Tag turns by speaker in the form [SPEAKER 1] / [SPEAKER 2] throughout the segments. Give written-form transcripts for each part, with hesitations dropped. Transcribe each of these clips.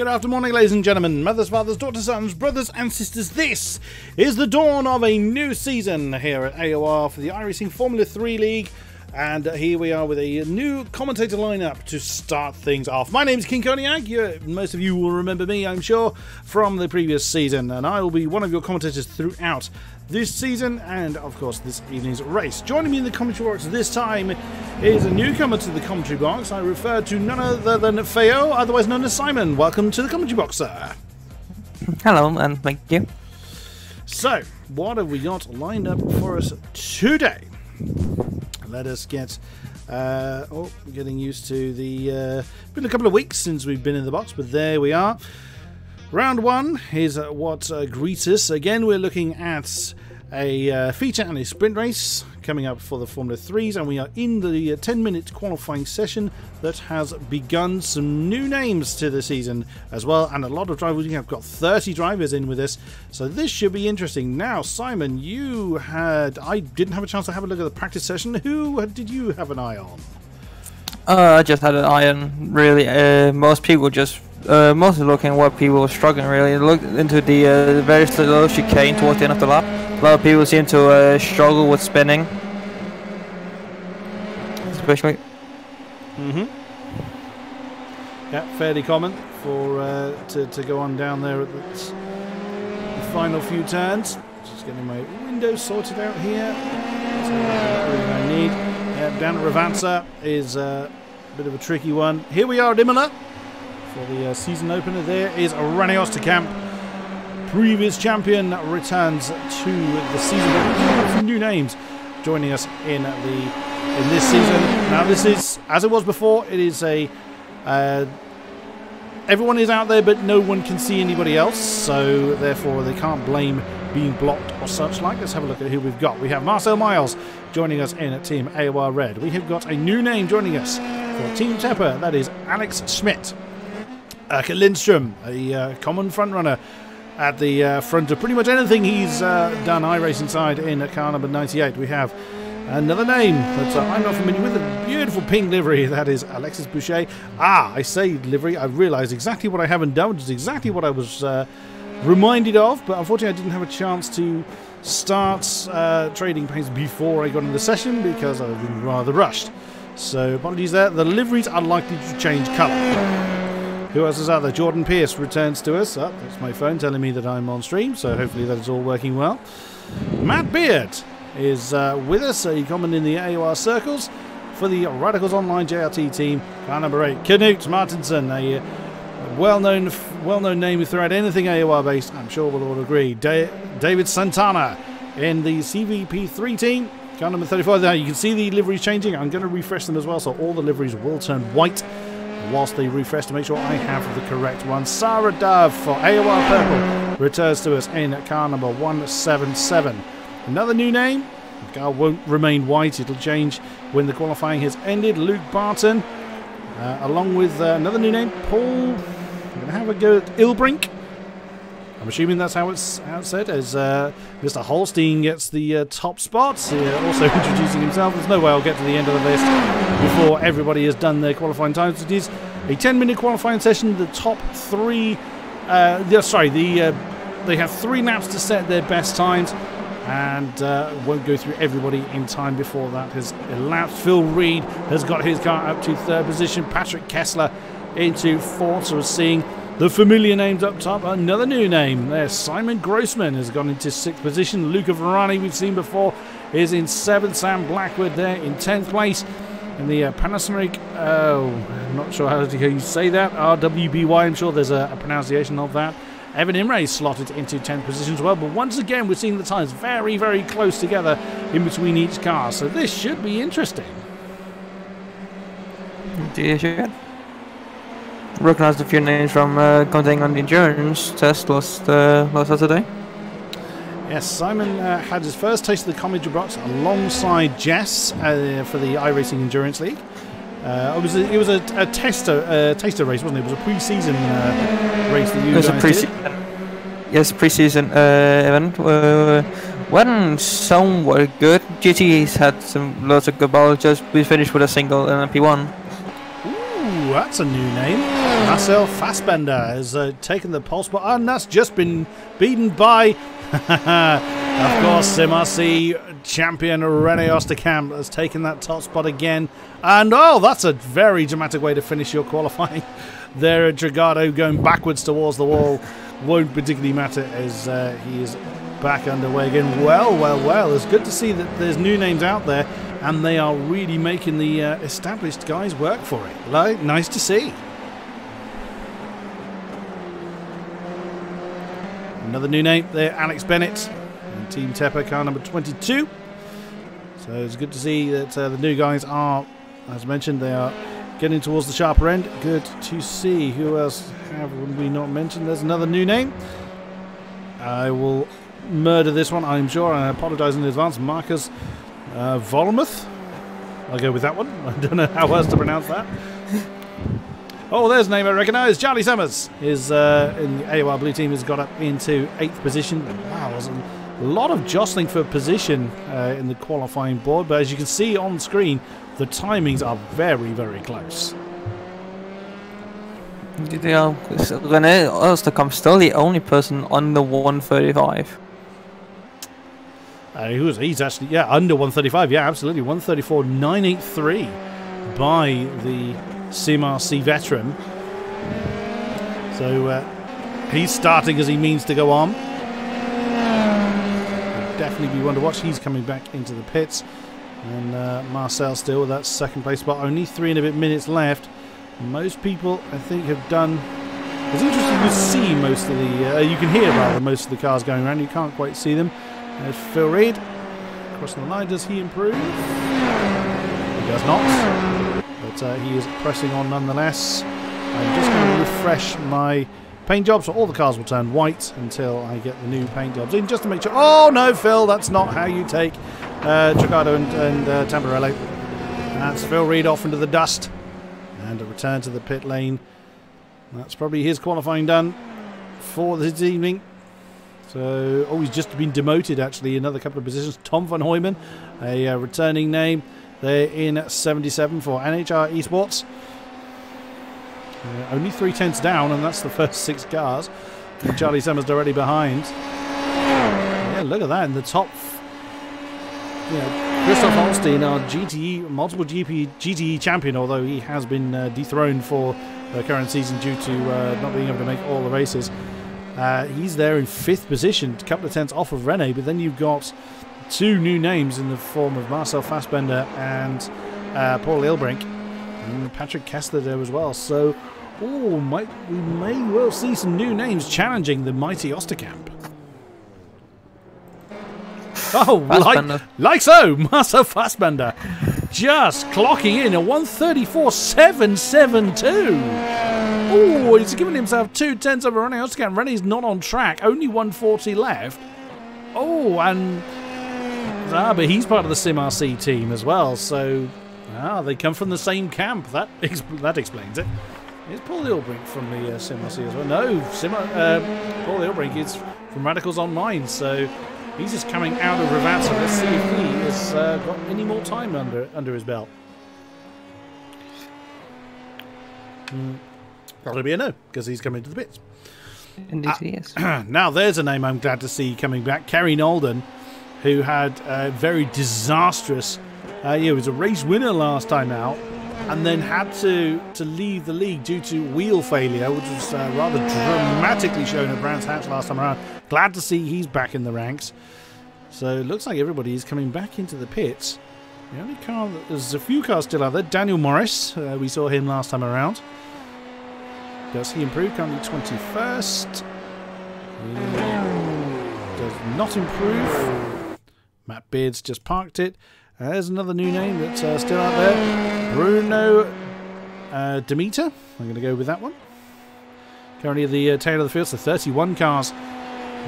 [SPEAKER 1] good afternoon, ladies and gentlemen, mothers, fathers, daughters, sons, brothers and sisters. This is the dawn of a new season here at AOR for the iRacing Formula 3 League. And here we are with a new commentator lineup to start things off. My name is King-Kodiak. Most of you will remember me, I'm sure, from the previous season. And I will be one of your commentators throughout this season and, of course, this evening's race. Joining me in the commentary box this time is a newcomer to the commentary box. I refer to none other than Feo, otherwise known as Simon. Welcome to the commentary box, sir.
[SPEAKER 2] Hello, and thank you.
[SPEAKER 1] So, what have we got lined up for us today? Let us get... we're getting used to the... been a couple of weeks since we've been in the box, but there we are. Round one is what greets us. Again, we're looking at a feature and a sprint race coming up for the Formula 3s, and we are in the 10-minute qualifying session that has begun. Some new names to the season as well, and a lot of drivers. We have got 30 drivers in with us, so this should be interesting. Now, Simon, I didn't have a chance to have a look at the practice session. Who did you have an eye on?
[SPEAKER 2] I just had an eye on, really. Most people just mostly looking at what people were struggling, really. Looked into the very slow chicane towards the end of the lap. A lot of people seem to struggle with spinning, especially.
[SPEAKER 1] Yeah, fairly common for to go on down there at the final few turns. Just getting my windows sorted out here. That's everything I need. Down at Ravanza is a bit of a tricky one. Here we are at Imola for the season opener. There is Ranios to camp. Previous champion returns to the season. Some new names joining us in this season. Now, this is, as it was before, it is a everyone is out there, but no one can see anybody else, so therefore they can't blame being blocked or such like. Let's have a look at who we've got. We have Marcel Miles joining us in at Team AOR Red. We have got a new name joining us for Team Tepper. That is Alex Schmidt. Erke Lindström, a common frontrunner at the front of pretty much anything he's done iRacing side in car number 98. We have another name that I'm not familiar with, a beautiful pink livery. That is Alexis Boucher. I say livery, I realised exactly what I haven't done, which is exactly what I was reminded of, but unfortunately I didn't have a chance to start trading paints before I got in the session because I've been rather rushed. So apologies there. The liveries are likely to change colour. Who else is out there? Jordan Pierce returns to us. That's my phone telling me that I'm on stream, so hopefully that is all working well. Matt Beard is with us, a comment in the AOR circles for the Radicals Online JRT team. Car number 8, Knut Martinsen, a well-known name throughout anything AOR based. I'm sure we'll all agree. David Santana in the CVP3 team. Car number 34. Now you can see the liveries changing. I'm going to refresh them as well, so all the liveries will turn white whilst they refresh to make sure I have the correct one. Sarah Dove for AOR Purple returns to us in car number 177. Another new name. The car won't remain white. It'll change when the qualifying has ended. Luke Barton, along with another new name, Paul. I'm going to have a go at Ilbrink. I'm assuming that's how it's said, as Mr. Holstein gets the top spots. Also introducing himself. There's no way I'll get to the end of the list before everybody has done their qualifying times. It is a 10-minute qualifying session. The top three, they have 3 laps to set their best times, and won't go through everybody in time before that has elapsed. Phil Reed has got his car up to 3rd position. Patrick Kessler into 4th. So we're seeing the familiar names up top. Another new name there. Simon Grossman has gone into 6th position. Luca Verani, we've seen before, is in 7th. Sam Blackwood there in 10th place. In the Panasonic, I'm not sure how you say that. RWBY, I'm sure there's a pronunciation of that. Evan Imre slotted into 10th position as well. But once again, we're seeing the times very, very close together in between each car. So this should be interesting.
[SPEAKER 2] Indeed, yeah. Recognized a few names from commenting on the endurance test last Saturday.
[SPEAKER 1] Yes, Simon had his first taste of the commentary box alongside Jess for the iRacing Endurance League. It was a taster race, wasn't it? It was a pre-season race that you guys did.
[SPEAKER 2] Yes, pre-season event. Went somewhat good. GT's had lots of good balls. We finished with a single in P1.
[SPEAKER 1] that's a new name. Marcel Fassbender has taken the pole spot, and that's just been beaten by, of course, MRC champion René Oosterkamp has taken that top spot again. And, oh, that's a very dramatic way to finish your qualifying. There, Dragato going backwards towards the wall won't particularly matter as he is back underway again. Well. It's good to see that there's new names out there, and they are really making the established guys work for it. Like, nice to see. Another new name there, Alex Bennett, in Team Tepper, car number 22. So it's good to see that the new guys are, as mentioned, they are getting towards the sharper end. Good to see. Who else have we not mentioned? There's another new name. I will murder this one, I'm sure. I apologise in advance. Marcus Volmuth. I'll go with that one. I don't know how else to pronounce that. Oh, there's a name I recognise. Charlie Summers is in the AOR Blue Team, has got up into 8th position. Wow, there's a lot of jostling for position in the qualifying board, but as you can see on screen, the timings are very, very close.
[SPEAKER 2] René Oosterkamp still the only person under 135.
[SPEAKER 1] He's actually, yeah, under 135. Yeah, absolutely. 134.983 by the CMRC veteran. So he's starting as he means to go on. Definitely be one to watch. He's coming back into the pits. And Marcel still with that second place spot. Only 3 and a bit minutes left. Most people, I think, have done... It's interesting to see most of the... you can hear, rather, most of the cars going around. You can't quite see them. There's Phil Reed. Crossing the line. Does he improve? He does not. But he is pressing on nonetheless. I'm just going to refresh my paint job, so all the cars will turn white until I get the new paint jobs in, just to make sure... Oh, no, Phil, that's not how you take Dragato and Tamburello. That's Phil Reed off into the dust. And a return to the pit lane. That's probably his qualifying done for this evening. So, oh, he's just been demoted, actually, another couple of positions. Tom van Hoyden, a returning name. They're in 77 for NHR Esports. Only 3/10 down, and that's the first 6 cars. And Charlie Summers directly behind. Yeah, look at that in the top. You know, Christoph Holstein, our GTE, multiple GTE champion, although he has been dethroned for the current season due to not being able to make all the races. He's there in 5th position, a couple of tenths off of René, but then you've got 2 new names in the form of Marcel Fassbender and Paul Ilbrink, and Patrick Kessler there as well. So, we may well see some new names challenging the mighty Oosterkamp. Oh, like so, Marcel Fassbender just clocking in at 134.772. Oh, he's given himself 2 tenths over René Oosterkamp. René's not on track, only 140 left. Oh, and but he's part of the SimRC team as well, so they come from the same camp. That explains it. Is Paul Ilbrink from the SimRC as well? No, Paul Ilbrink is from Radicals Online, so he's just coming out of Rivazza. Let's see if he has got any more time under his belt. That'll be a no, because he's coming to the pits.
[SPEAKER 2] Indeed he is.
[SPEAKER 1] Now there's a name I'm glad to see coming back. Kerry Nolden, who had a very disastrous... he was a race winner last time out, and then had to leave the league due to wheel failure, which was rather dramatically shown at Brands Hatch last time around. Glad to see he's back in the ranks. So it looks like everybody is coming back into the pits. The only car... There's a few cars still out there. Daniel Morris, we saw him last time around. Does he improve? Currently 21st. Does not improve. Matt Beard's just parked it. There's another new name that's still out there. Bruno Demeter. I'm going to go with that one. Currently at the tail of the field, so 31 cars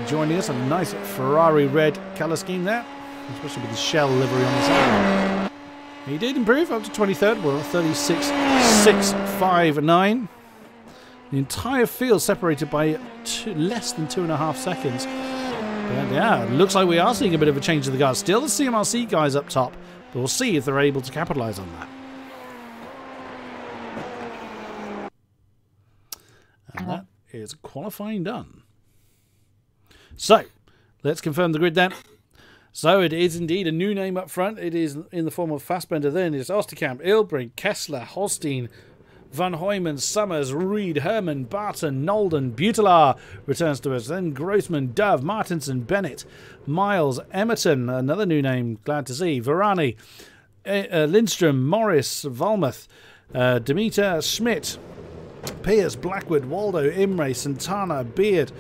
[SPEAKER 1] joining us. A nice Ferrari red colour scheme there, especially with the shell livery on the side. He did improve up to 23rd. We're 36.659. The entire field separated by less than 2.5 seconds. But yeah, it looks like we are seeing a bit of a change of the guard. Still the CMRC guys up top, but we'll see if they're able to capitalise on that. is qualifying done. So, let's confirm the grid then. So it is indeed a new name up front. It is in the form of Fassbender. Then it's Osterkamp, Ilbrink, Kessler, Holstein, Van Hoyman, Summers, Reed, Herman, Barton, Nolden, Butelaar returns to us. Then Grossman, Dove, Martinson, Bennett, Miles, Emerton, another new name, glad to see, Varani, Lindstrom, Morris, Volmuth, Demeter, Schmidt, Pierce, Blackwood, Waldo, Imre, Santana, Beard,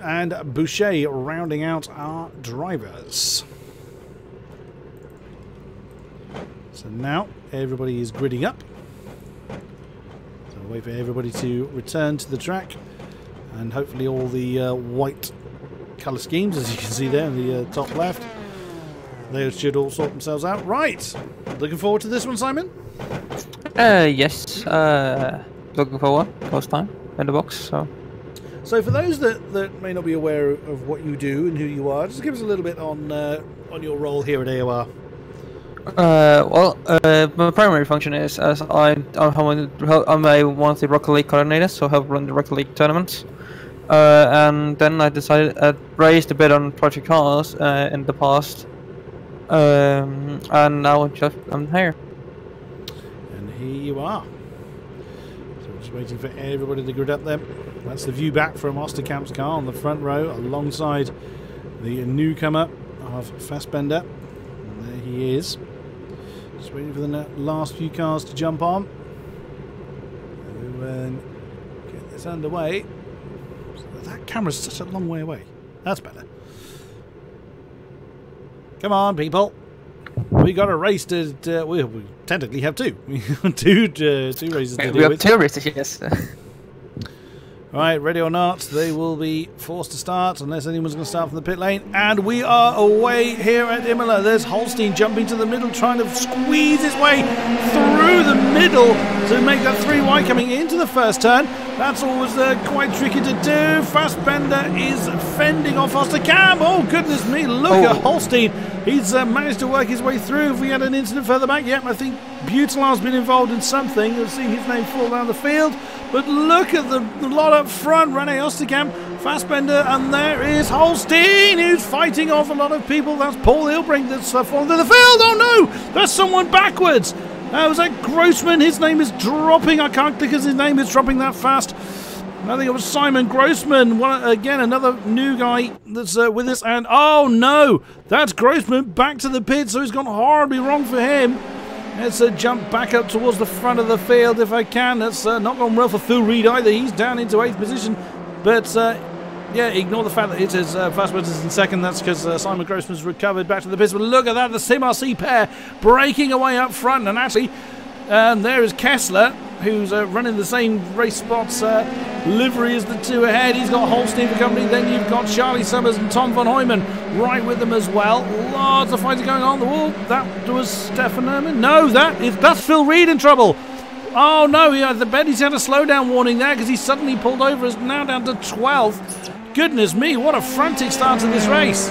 [SPEAKER 1] and Boucher rounding out our drivers. So now everybody is gridding up. So we'll wait for everybody to return to the track, and hopefully all the white colour schemes, as you can see there in the top left, they should all sort themselves out. Right, looking forward to this one, Simon?
[SPEAKER 2] Yes. Looking forward. First time in the box.
[SPEAKER 1] So for those that may not be aware of what you do and who you are, just give us a little bit on your role here at AOR.
[SPEAKER 2] My primary function is as I'm one of the Rocket League coordinators, so I help run the Rocket League tournaments. And then I decided I raised a bit on Project Cars in the past, and now I'm here. And
[SPEAKER 1] here you are. So we're just waiting for everybody to grid up there. That's the view back from Osterkamp's car on the front row, alongside the newcomer of Fassbender. And there he is. Just waiting for the last few cars to jump on. And get this underway. That camera's such a long way away. That's better. Come on, people. We got a race to... we technically have two. two races to do
[SPEAKER 2] we
[SPEAKER 1] with.
[SPEAKER 2] have 2 races, yes.
[SPEAKER 1] Right, ready or not, they will be forced to start unless anyone's going to start from the pit lane. And we are away here at Imola. There's Holstein jumping to the middle, trying to squeeze his way through the middle to make that 3 wide coming into the first turn. That's always quite tricky to do. Fassbender is fending off Osterkamp. Oh, goodness me, look at Holstein. He's managed to work his way through. If we had an incident further back, yep, I think Butelaar's been involved in something. You'll see his name fall down the field. But look at the lot up front. Rene Osterkamp, Fassbender, and there is Holstein, who's fighting off a lot of people. That's Paul Ilbrink that's fallen to the field. Oh no, there's someone backwards. Was that Grossman? His name is dropping. I can't click as his name is dropping that fast. I think it was Simon Grossman. Again, another new guy that's with us. And oh no, that's Grossman back to the pit. So it's gone horribly wrong for him. Let's jump back up towards the front of the field if I can. That's not gone well for Phil Reed either. He's down into 8th position. But yeah, ignore the fact that it is Fassbender's in 2nd. That's because Simon Grossman's recovered back to the pits. But look at that, the SimRC pair breaking away up front. And actually, there is Kessler, who's running the same race spots livery as the 2 ahead. He's got Holstein for company. Then you've got Charlie Summers and Tom Van Hoyman right with them as well. Lots of fighting going on. Oh, that was Stefan Herman. No, that's Phil Reed in trouble. Oh no, the Betty's had a slowdown warning there because he suddenly pulled over. Is now down to 12th. Goodness me, what a frantic start to this race.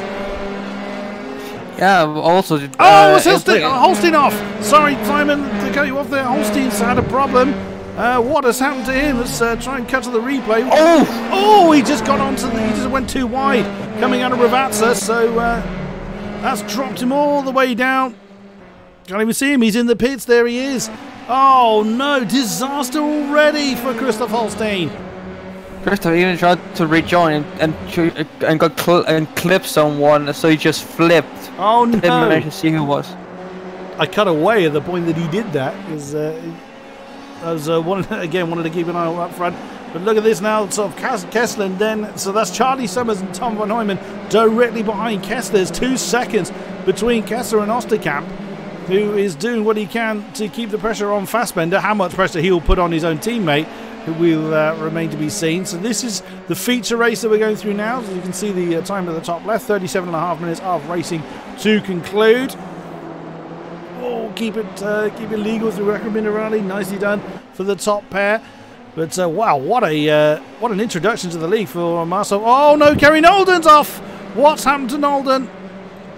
[SPEAKER 2] Yeah, also...
[SPEAKER 1] it's Holstein off! Sorry, Simon, to cut you off there. Holstein's had a problem. What has happened to him? Let's try and cut to the replay. Oh, he just got onto he just went too wide coming out of Ravazza, so that's dropped him all the way down. Can't even see him, he's in the pits, there he is. Oh no, disaster already for Christoph Holstein.
[SPEAKER 2] Christoph even tried to rejoin and got clipped someone, so he just flipped.
[SPEAKER 1] Oh no!
[SPEAKER 2] Didn't manage to see who it was.
[SPEAKER 1] I cut away at the point that he did that because I was wanted to keep an eye up front. But look at this now, sort of Kessler, and then so that's Charlie Summers and Tom Van Hoyman directly behind Kessler. There's 2 seconds between Kessler and Osterkamp, who is doing what he can to keep the pressure on Fassbender. How much pressure he'll put on his own teammate will remain to be seen. So this is the feature race that we're going through now. So you can see the time at the top left, 37.5 minutes of racing to conclude. Oh, keep it legal through Akram Minerali. Nicely done for the top pair. But wow, what an introduction to the league for Marcel. Oh no, Kerry Nolden's off. What's happened to Nolden?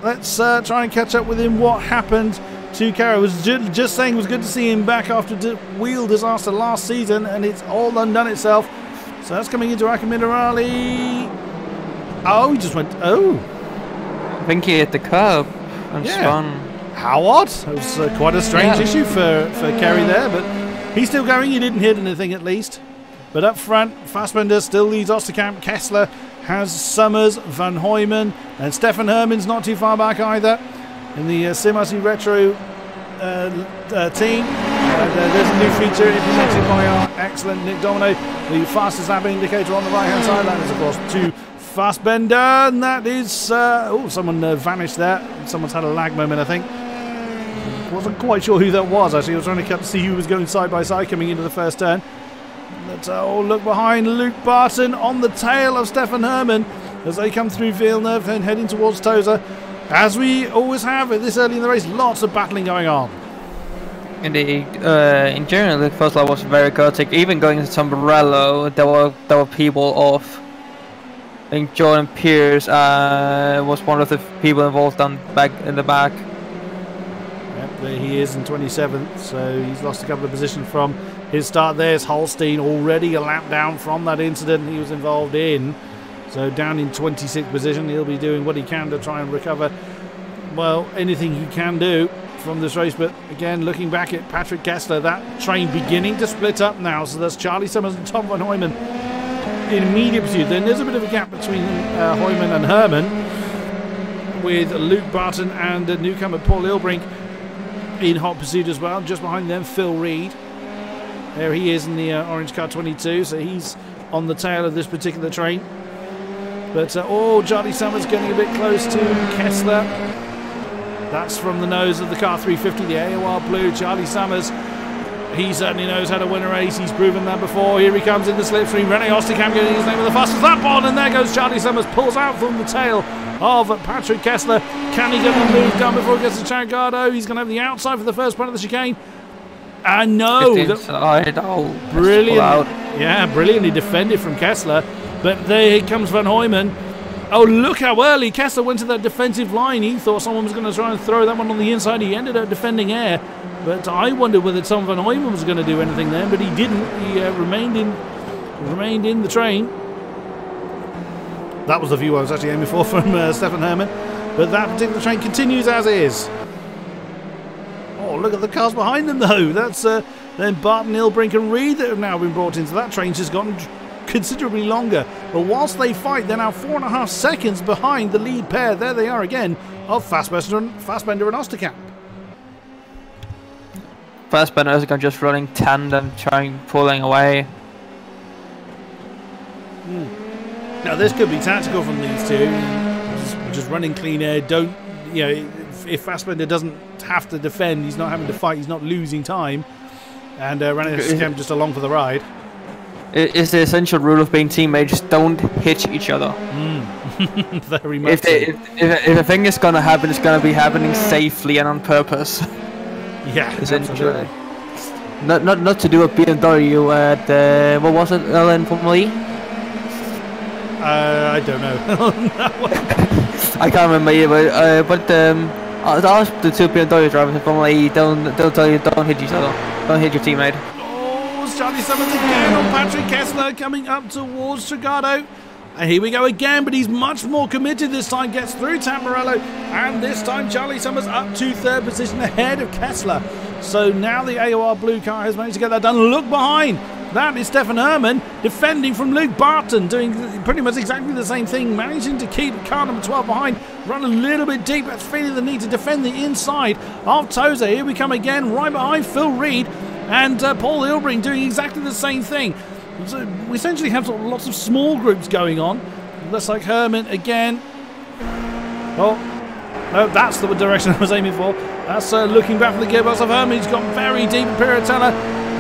[SPEAKER 1] Let's try and catch up with him. What happened to Kerry? I was just saying it was good to see him back after wheel disaster last season, and it's all undone itself. So that's coming into Acque Minerali. Oh, he just went, oh.
[SPEAKER 2] I think he hit the curb and spun.
[SPEAKER 1] How odd. It was quite a strange issue for Kerry there, but he's still going. He didn't hit anything at least. But up front, Fassbender still leads Osterkamp. Kessler has Summers, Van Hooyman, and Stefan Herman's not too far back either in the SimRC Retro team. There's a new feature implemented by our excellent Nick Domino, the fastest lap indicator on the right hand side. That is, of course, to Fassbender, and that is oh, someone vanished there. Someone's had a lag moment, I think. Wasn't quite sure who that was actually. I was trying to see who was going side by side coming into the first turn. Let's look behind. Luke Barton on the tail of Stefan Herman as they come through Villeneuve, then heading towards Tosa. As we always have at this early in the race, lots of battling going on.
[SPEAKER 2] Indeed. In general, the first lap was very chaotic. Even going into Tamburello, there were people off. I think Jordan Pierce was one of the people involved back in the back.
[SPEAKER 1] Yep, there he is in 27th, so he's lost a couple of positions from his start. There's Holstein already a lap down from that incident he was involved in. So down in 26th position, he'll be doing what he can to try and recover, well, anything he can do from this race. But again, looking back at Patrick Kessler, that train beginning to split up now. So there's Charlie Summers and Tom Van Hooyman in immediate pursuit. Then there's a bit of a gap between Hooyman and Herman, with Luke Barton and newcomer Paul Ilbrink in hot pursuit as well. Just behind them, Phil Reed. There he is in the orange car 22, so he's on the tail of this particular train. But oh, Charlie Summers getting a bit close to Kessler. That's from the nose of the car 350, the AOR Blue. Charlie Summers, he certainly knows how to win a race. He's proven that before. Here he comes in the slipstream. René Osterkamp getting his name with the fastest lap on, and there goes Charlie Summers, pulls out from the tail of Patrick Kessler. Can he get the move done before he gets to Changardo? He's going to have the outside for the first part of the chicane. And no, brilliant. Yeah, brilliantly defended from Kessler. But there comes Van Hooyman. Oh, look how early Kessler went to that defensive line. He thought someone was going to try and throw that one on the inside. He ended up defending air. But I wondered whether Tom Van Hooyman was going to do anything there, but he didn't. He remained in the train. That was the view I was actually aiming for from Stefan Herman. But that particular train continues as is. Oh, look at the cars behind them, though. That's then Barton, Ilbrink and Reed that have now been brought into that train. Just gotten considerably longer. But whilst they fight, they're now 4.5 seconds behind the lead pair. There they are again of Fassbender and Osterkamp.
[SPEAKER 2] Fassbender is just running tandem, pulling away.
[SPEAKER 1] Now this could be tactical from these two, just running clean air. Don't, you know, if Fassbender doesn't have to defend, he's not having to fight, he's not losing time, and René Osterkamp just along for the ride. It's
[SPEAKER 2] the essential rule of being teammates: don't hit each other.
[SPEAKER 1] Very much.
[SPEAKER 2] If a thing is gonna happen, it's gonna be happening safely and on purpose.
[SPEAKER 1] Yeah, essentially.
[SPEAKER 2] Not to do a BMW at what was it, Online Formula?
[SPEAKER 1] I don't know.
[SPEAKER 2] I can't remember either. But ask the two BMW drivers in Formula E. They'll tell you don't hit each other. Don't hit your teammate.
[SPEAKER 1] Oh, Charlie Summers again on Patrick Kessler coming up towards Chicago. And here we go again, but he's much more committed this time, gets through Tamburello, and this time Charlie Summers up to third position ahead of Kessler. So now the AOR Blue car has managed to get that done. Look behind, that is Stefan Herman defending from Luke Barton, doing pretty much exactly the same thing, managing to keep car number 12 behind, run a little bit deep, that's feeling the need to defend the inside of Tosa. Here we come again, right behind Phil Reed and Paul Ilbrink doing exactly the same thing. So we essentially have lots of small groups going on. Looks like Herman again. Oh, no, that's the direction I was aiming for. That's looking back from the gearbox of Herman. He's got very deep in Piratella,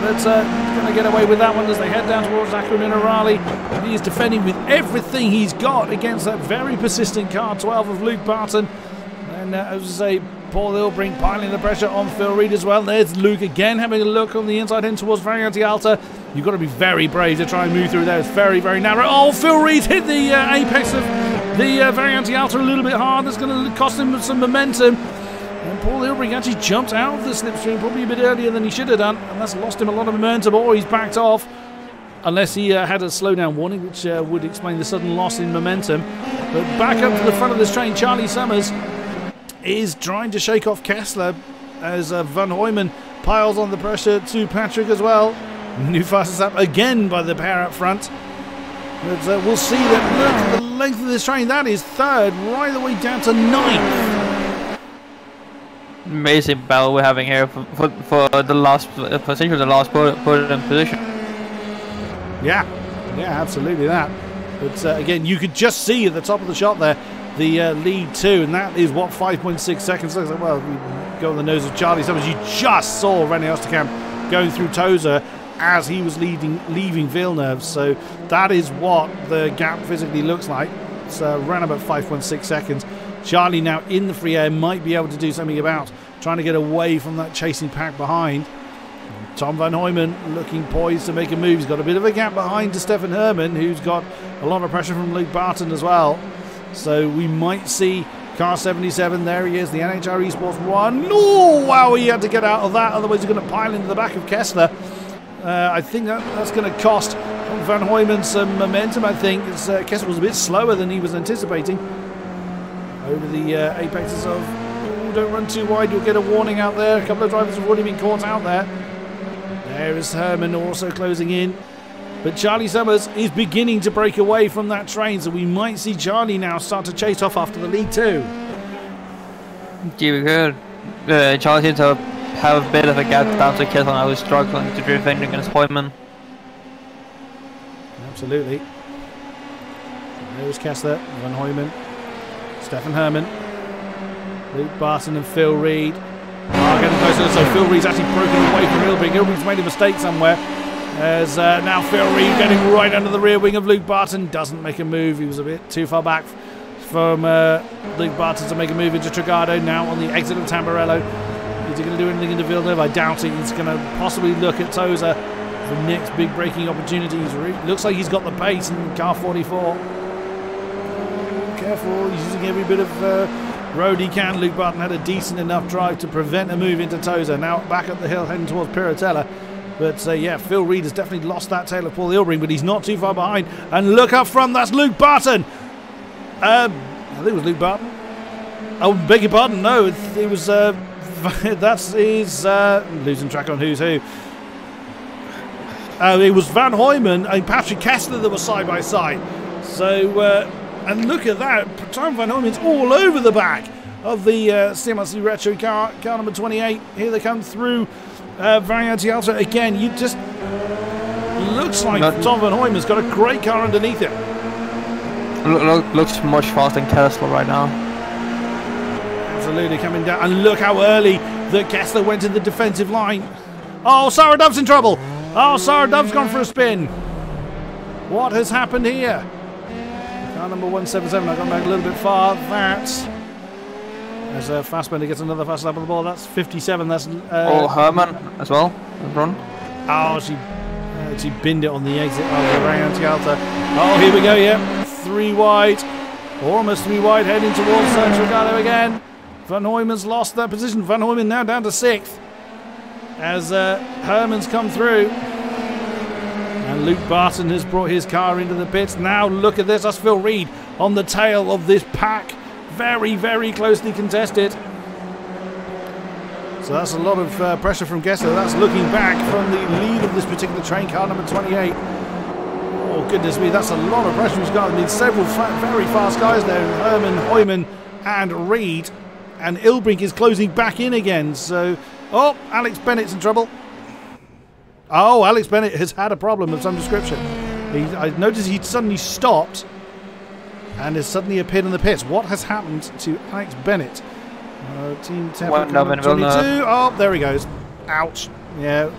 [SPEAKER 1] but going to get away with that one as they head down towards Acque Minerali. He is defending with everything he's got against that very persistent car 12 of Luke Barton. And as I say, Paul Ilbrink piling the pressure on Phil Reed as well. There's Luke again having a look on the inside end towards Variante Alta. You've got to be very brave to try and move through there. It's very, very narrow. Oh, Phil Reed hit the apex of the Variante Alta a little bit hard. That's going to cost him some momentum. And Paul Ilbrink actually jumped out of the slipstream probably a bit earlier than he should have done. And that's lost him a lot of momentum. Oh, he's backed off. unless he had a slowdown warning, which would explain the sudden loss in momentum. But back up to the front of this train, Charlie Summers is trying to shake off Kessler as Van Hoyman piles on the pressure to Patrick as well. New fastest lap again by the pair up front. But we'll see that. Look at the length of this train. That is third, right the way down to ninth.
[SPEAKER 2] Amazing battle we're having here for the last position, the last podium position.
[SPEAKER 1] Yeah, absolutely that. But again, you could just see at the top of the shot there the lead two, and that is what 5.6 seconds looks like. Well, we go on the nose of Charlie Summers. You just saw René Osterkamp going through Tozer as he was leaving Villeneuve, so that is what the gap physically looks like. It's around about 5.6 seconds. Charlie now in the free air might be able to do something about trying to get away from that chasing pack behind. Tom Van Hoyman looking poised to make a move. He's got a bit of a gap behind to Stefan Herman, who's got a lot of pressure from Luke Barton as well. So we might see car 77. There he is, the NHR Esports 1. Oh, wow, he had to get out of that, otherwise he's going to pile into the back of Kessler. I think that's going to cost Van Hoyman some momentum, I think. Kessler was a bit slower than he was anticipating. Over the apexes of, oh, don't run too wide, you'll get a warning out there. A couple of drivers have already been caught out there. There is Herman also closing in. But Charlie Summers is beginning to break away from that train, so we might see Charlie now start to chase off after the lead too.
[SPEAKER 2] Yeah, we could. Charlie seems to have a bit of a gap down to Kessler. I was struggling to defend against Hoyman.
[SPEAKER 1] Absolutely. There's Kessler, Van Hoyman, Stefan Herman, Luke Barton and Phil Reed. Getting closer, so Phil Reed's actually broken away from Ilbrink. Ilbrink's made a mistake somewhere. As now Phil Reed getting right under the rear wing of Luke Barton. Doesn't make a move. He was a bit too far back from Luke Barton to make a move into Trigado. Now on the exit of Tamburello. Is he going to do anything into Villeneuve? I doubt it. He's going to possibly look at Tozer for the next big braking opportunity. Looks like he's got the pace in car 44. Careful, he's using every bit of road he can. Luke Barton had a decent enough drive to prevent a move into Tozer. Now back up the hill heading towards Piratella. But yeah, Phil Reed has definitely lost that tail of Paul Ilbrink, but he's not too far behind. And look up front, that's Luke Barton. I think it was Luke Barton. Oh, beg your pardon, no, it was that's his losing track on who's who. It was Van Hoyman and Patrick Kessler that were side by side. So and look at that, Tom Van Hoyman's all over the back of the CMRC Retro car number 28. Here they come through Variante Alta again. You just looks like Tom Van Hoyman's got a great car underneath it.
[SPEAKER 2] Looks much faster than Kessler right now.
[SPEAKER 1] Absolutely coming down, and look how early that Kessler went to the defensive line. Oh, Sarah Dove's in trouble. Oh, Sarah Dove's gone for a spin. What has happened here? Car number 177. I've gone back a little bit far. That's as Fassbender gets another fast lap on the ball. That's 57. That's
[SPEAKER 2] Herman as well. Run.
[SPEAKER 1] Oh, she binned it on the exit of the Variante Alta. Oh, here we go. Yeah, 3 wide, almost 3 wide, heading towards Trigado again. Van Hoyman's lost that position. Van Hoyman now down to 6th as Herman's come through. And Luke Barton has brought his car into the pits. Now look at this. That's Phil Reed on the tail of this pack. Very, very closely contested. So that's a lot of pressure from Kessler. That's looking back from the lead of this particular train, car number 28. Oh, goodness me. That's a lot of pressure he's got. I mean, several very fast guys there. Herman, Hoyman and Reed. And Ilbrink is closing back in again. So, oh, Alex Bennett's in trouble. Oh, Alex Bennett has had a problem of some description. I noticed he suddenly stopped and has suddenly appeared in the pits. What has happened to Alex Bennett? Team 22. Oh, there he goes. Ouch. Yeah.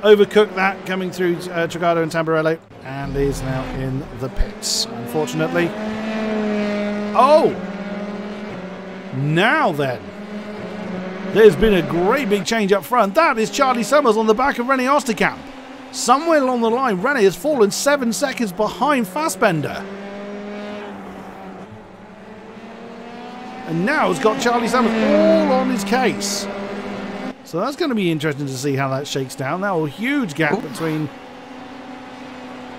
[SPEAKER 1] Overcooked that coming through Trigado and Tamburello, and is now in the pits, unfortunately. Oh! Now then. There's been a great big change up front. That is Charlie Summers on the back of René Osterkamp. Somewhere along the line, René has fallen 7 seconds behind Fassbender. And now has got Charlie Summers all on his case. So that's going to be interesting to see how that shakes down. That will huge gap between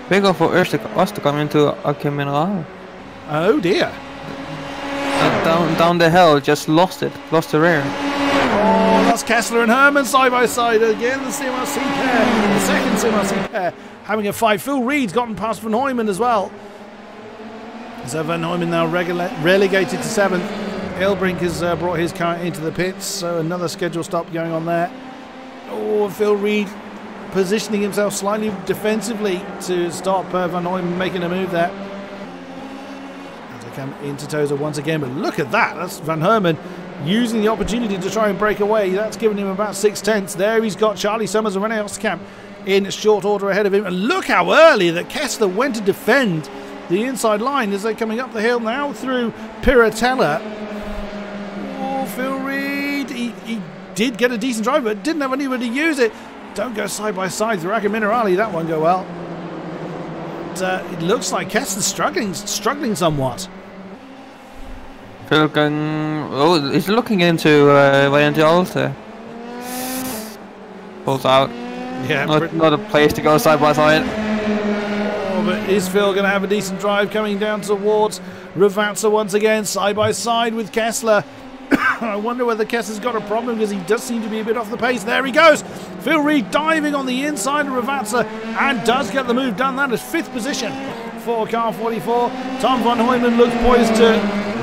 [SPEAKER 2] Big up for us to come into Imola.
[SPEAKER 1] Oh dear.
[SPEAKER 2] Down the hill, just lost the rear.
[SPEAKER 1] Oh, that's Kessler and Herman side by side again. The CMRC pair, the second CMRC pair, having a fight. Phil Reed's gotten past Van Hoyman as well. So Van Hoyman now relegated to 7th. Elbrink has brought his car into the pits, so another schedule stop going on there. Oh, Phil Reed positioning himself slightly defensively to stop Van Hoyman making a move there. As they come into Tozer once again, but look at that. That's Van Hoyman using the opportunity to try and break away. That's given him about 6/10. There he's got Charlie Summers and Rene Osterkamp in short order ahead of him. And look how early that Kessler went to defend the inside line as they're coming up the hill now through Piratella. Oh, Phil Reed, he did get a decent drive, but didn't have anywhere to use it. Don't go side by side through Minerali, that won't go well. But, it looks like Kessler's struggling somewhat.
[SPEAKER 2] Oh, he's looking into way into Ulster. Pulls out.
[SPEAKER 1] Yeah,
[SPEAKER 2] not a place to go side by side.
[SPEAKER 1] Oh, but is Phil going to have a decent drive coming down towards Ravazza once again, side by side with Kessler? I wonder whether Kessler's got a problem because he does seem to be a bit off the pace. There he goes. Phil Reed diving on the inside of Ravazza and does get the move done. That is 5th position for car 44. Tom Van Hoyman looks poised to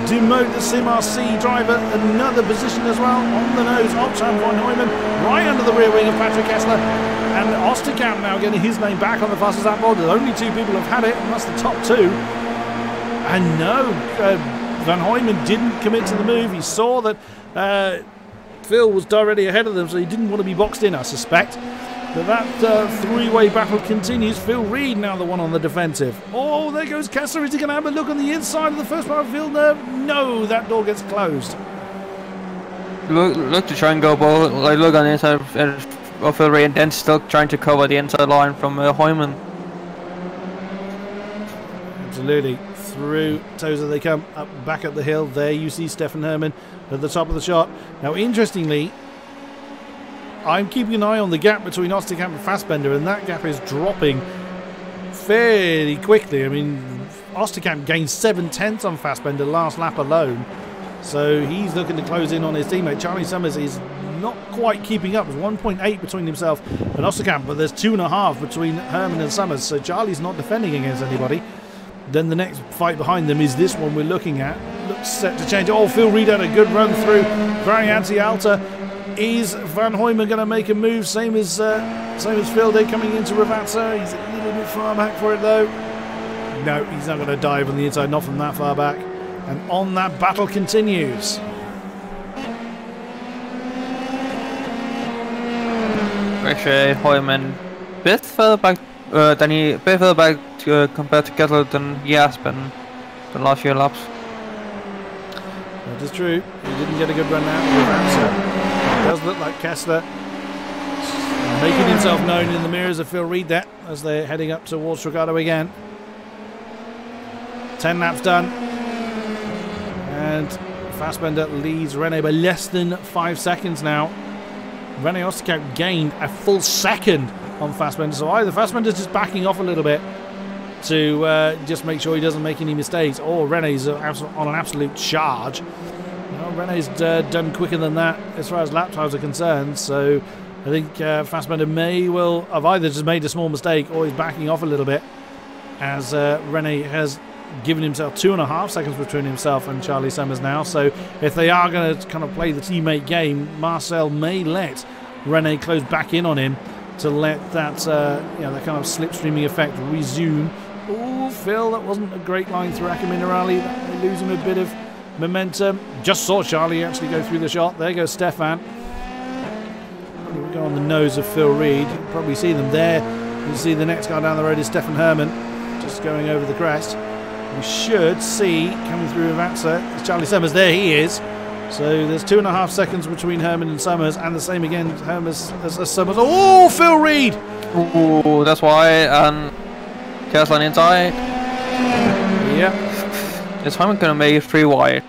[SPEAKER 1] demote the CMRC driver. Another position as well on the nose of Tom Van Hoyman, right under the rear wing of Patrick Kessler. And Osterkamp now getting his name back on the fastest lap board. Only 2 people have had it, and that's the top 2. And no, Van Hoyman didn't commit to the move. He saw that Phil was directly ahead of them, so he didn't want to be boxed in, I suspect. But that three-way battle continues. Phil Reed now the one on the defensive. Oh, there goes Kessler. Is he going to have a look on the inside of the first part of Villeneuve? No, that door gets closed.
[SPEAKER 2] Look to try and go both. Like, look on the inside of Phil Reed and then still trying to cover the inside line from Hoyman.
[SPEAKER 1] Absolutely. Through Tozer they come, up back up the hill. There you see Stefan Herman at the top of the shot. Now, interestingly, I'm keeping an eye on the gap between Osterkamp and Fassbender, and that gap is dropping fairly quickly. I mean, Osterkamp gained 7/10 on Fassbender last lap alone, so he's looking to close in on his teammate. Charlie Summers is not quite keeping up. There's 1.8 between himself and Osterkamp, but there's 2.5 between Herman and Summers, so Charlie's not defending against anybody. Then the next fight behind them is this one we're looking at. Looks set to change. Oh, Phil Reed had a good run through Varianti Alta. Is Van Hoyman going to make a move? Same as Phil did coming into Ravazza. He's a little bit far back for it though. No, he's not going to dive on the inside, not from that far back. And on that battle continues.
[SPEAKER 2] Actually, Hoyman a bit further back compared to Kessler than he has been the last few laps.
[SPEAKER 1] That is true. He didn't get a good run out of Ravazza. It does look like Kessler making himself known in the mirrors of Phil Reed there as they're heading up towards Ricardo again. 10 laps done. And Fassbender leads Rene by less than 5 seconds now. Rene Osterkamp gained a full second on Fassbender, so either Fassbender's just backing off a little bit to just make sure he doesn't make any mistakes, or Rene's on an absolute charge. Well, Rene's done quicker than that as far as lap times are concerned, so I think Fassbender may well have either just made a small mistake or he's backing off a little bit, as Rene has given himself 2.5 seconds between himself and Charlie Summers now. So if they are going to kind of play the teammate game, Marcel may let Rene close back in on him to let that that kind of slipstreaming effect resume. Oh, Phil, that wasn't a great line through Minerali. They lose him a bit of momentum. Just saw Charlie actually go through the shot. There goes Stefan. We'll go on the nose of Phil Reed. You can probably see them there. You can see the next guy down the road is Stefan Herman, just going over the crest. We should see coming through Ravazza is Charlie Summers. There he is. So there's 2.5 seconds between Herman and Summers, and the same again as Summers. Oh, Phil Reed!
[SPEAKER 2] Oh, that's why. Kessler inside.
[SPEAKER 1] Yep.
[SPEAKER 2] Is Herman going to make it 3 wide?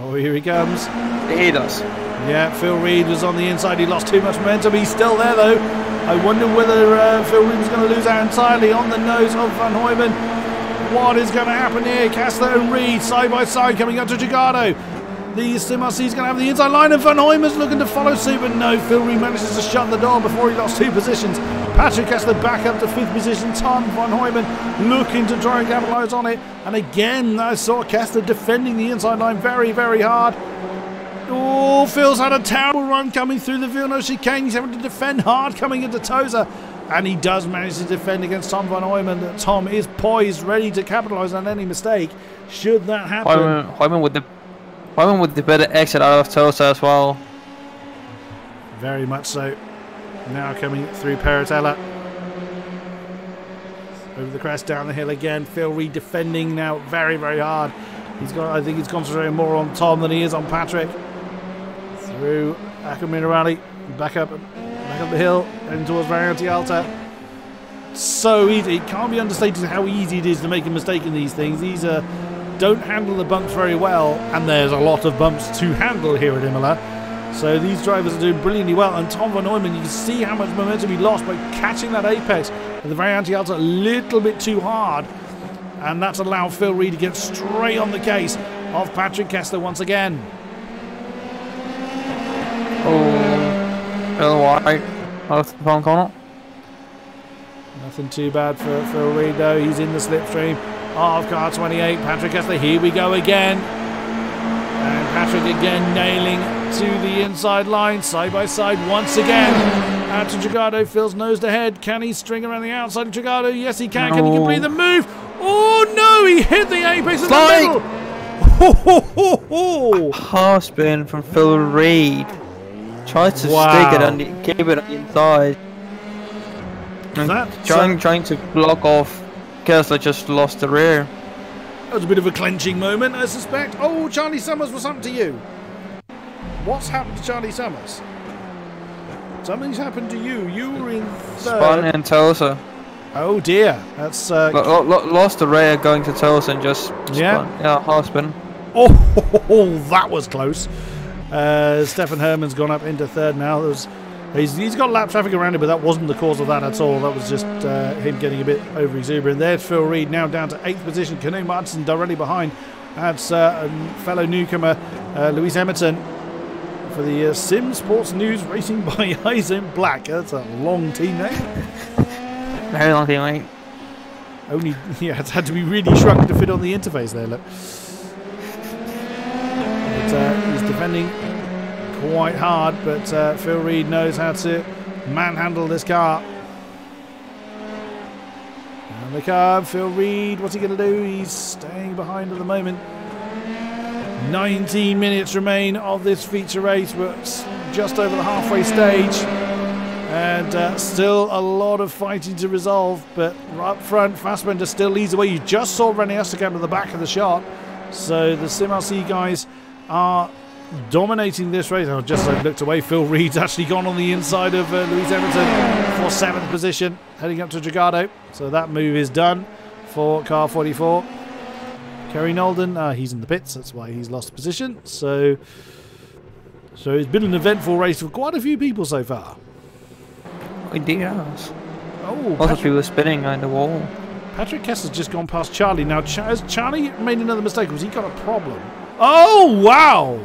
[SPEAKER 1] Oh, here he comes.
[SPEAKER 2] He does.
[SPEAKER 1] Yeah, Phil Reed was on the inside. He lost too much momentum. He's still there, though. I wonder whether Phil Reed was going to lose out entirely on the nose of Van Hoyden. What is going to happen here? Kessler and Reed side by side coming up to Gigardo. The Sim-RC is going to have the inside line, and Van Hoyden's looking to follow suit, but no, Phil Reed manages to shut the door before he lost 2 positions. Patrick Kessler back up to 5th position. Tom Van Hoyden looking to try and capitalise on it. And again, I saw Kessler defending the inside line very, very hard. Oh, Phil's had a terrible run coming through the Villeneuve chicane. He's having to defend hard coming into Tosa. And he does manage to defend against Tom Van Hoyden. Tom is poised, ready to capitalise on any mistake, should that happen.
[SPEAKER 2] Hoyden with the better exit out of Tosa as well.
[SPEAKER 1] Very much so. Now coming through Peratella. Over the crest, down the hill again. Phil Reed defending now very, very hard. I think he's concentrating more on Tom than he is on Patrick. Through Minerali, back up the hill, and towards Variante Alta. So easy. It can't be understated how easy it is to make a mistake in these things. These don't handle the bumps very well, and there's a lot of bumps to handle here at Imola. So these drivers are doing brilliantly well, and Tom Van Hoyden, you can see how much momentum he lost by catching that apex with the Variante Alta a little bit too hard, and that's allowed Phil Reed to get straight on the case of Patrick Kessler once again.
[SPEAKER 2] Oh, Phil White off the front corner.
[SPEAKER 1] Nothing too bad for Phil Reed though. He's in the slipstream of car 28. Patrick Kessler, here we go again. And Patrick again nailing to the inside line, side by side once again. Out to Gigardo, Phil's nosed ahead. Can he string around the outside of Gigardo? Yes, he can. Can he complete the move? Oh no, he hit the apex in the middle.
[SPEAKER 2] Half spin from Phil Reed. Tried to stick it and keep it on the inside. Trying to block off. Kessler just lost the rear.
[SPEAKER 1] That was a bit of a clenching moment, I suspect. Oh, Charlie Summers, what's happened to you? What's happened to Charlie Summers? Something's happened to you. You were in third.
[SPEAKER 2] Spun in Tosa.
[SPEAKER 1] Oh dear, that's
[SPEAKER 2] lost the rear going to Tosa and just spun. Yeah, half spin.
[SPEAKER 1] Oh, that was close. Stefan Herman's gone up into third now. He's got lap traffic around him, but that wasn't the cause of that at all. That was just him getting a bit over exuberant. There's Phil Reed now down to 8th position. Canoe Martinson directly behind. That's fellow newcomer Louise Emerton for the Sim Sports News Racing by Eyes in Black. That's a long team name.
[SPEAKER 2] Very long team name.
[SPEAKER 1] Only, yeah, it's had to be really shrunk to fit on the interface there. Look. But, he's defending quite hard, but Phil Reed knows how to manhandle this car. And the car, Phil Reed, what's he going to do? He's staying behind at the moment. 19 minutes remain of this feature race. We're just over the halfway stage, and still a lot of fighting to resolve. But up front, Fassbender still leads the way. You just saw René Osterkamp at the back of the shot, so the Sim-RC guys are dominating this race. I just looked away. Phil Reed's actually gone on the inside of Louise Emerton for 7th position, heading up to Gigardo. So that move is done for car 44. Kerry Nolden, he's in the pits, that's why he's lost position. So it's been an eventful race for quite a few people so far.
[SPEAKER 2] Indeed, yes.
[SPEAKER 1] Oh,
[SPEAKER 2] lots of people spinning on the wall.
[SPEAKER 1] Patrick Kessler's just gone past Charlie. Now, has Charlie made another mistake? Was he got a problem? Oh, wow!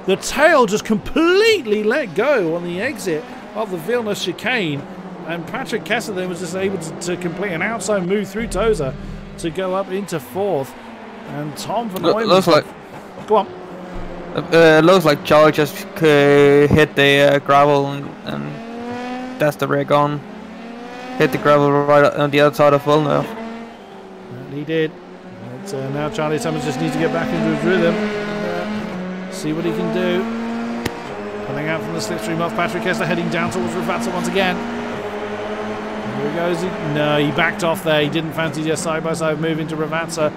[SPEAKER 1] The tail just completely let go on the exit of the Villeneuve chicane, and Patrick Kessler then was just able to complete an outside move through Tosa to go up into 4th. And Tom Van Hoyden looks like. Go on.
[SPEAKER 2] Looks like Charlie just hit the gravel, and that's the rear gone. Hit the gravel right on the other side of Villeneuve.
[SPEAKER 1] And he did. But now Charlie Summers just needs to get back into his rhythm. See what he can do. Pulling out from the slipstream off Patrick Kessler, heading down towards Ravazza once again. Here he goes. No, he backed off there. He didn't fancy just side-by-side move into Ravazza.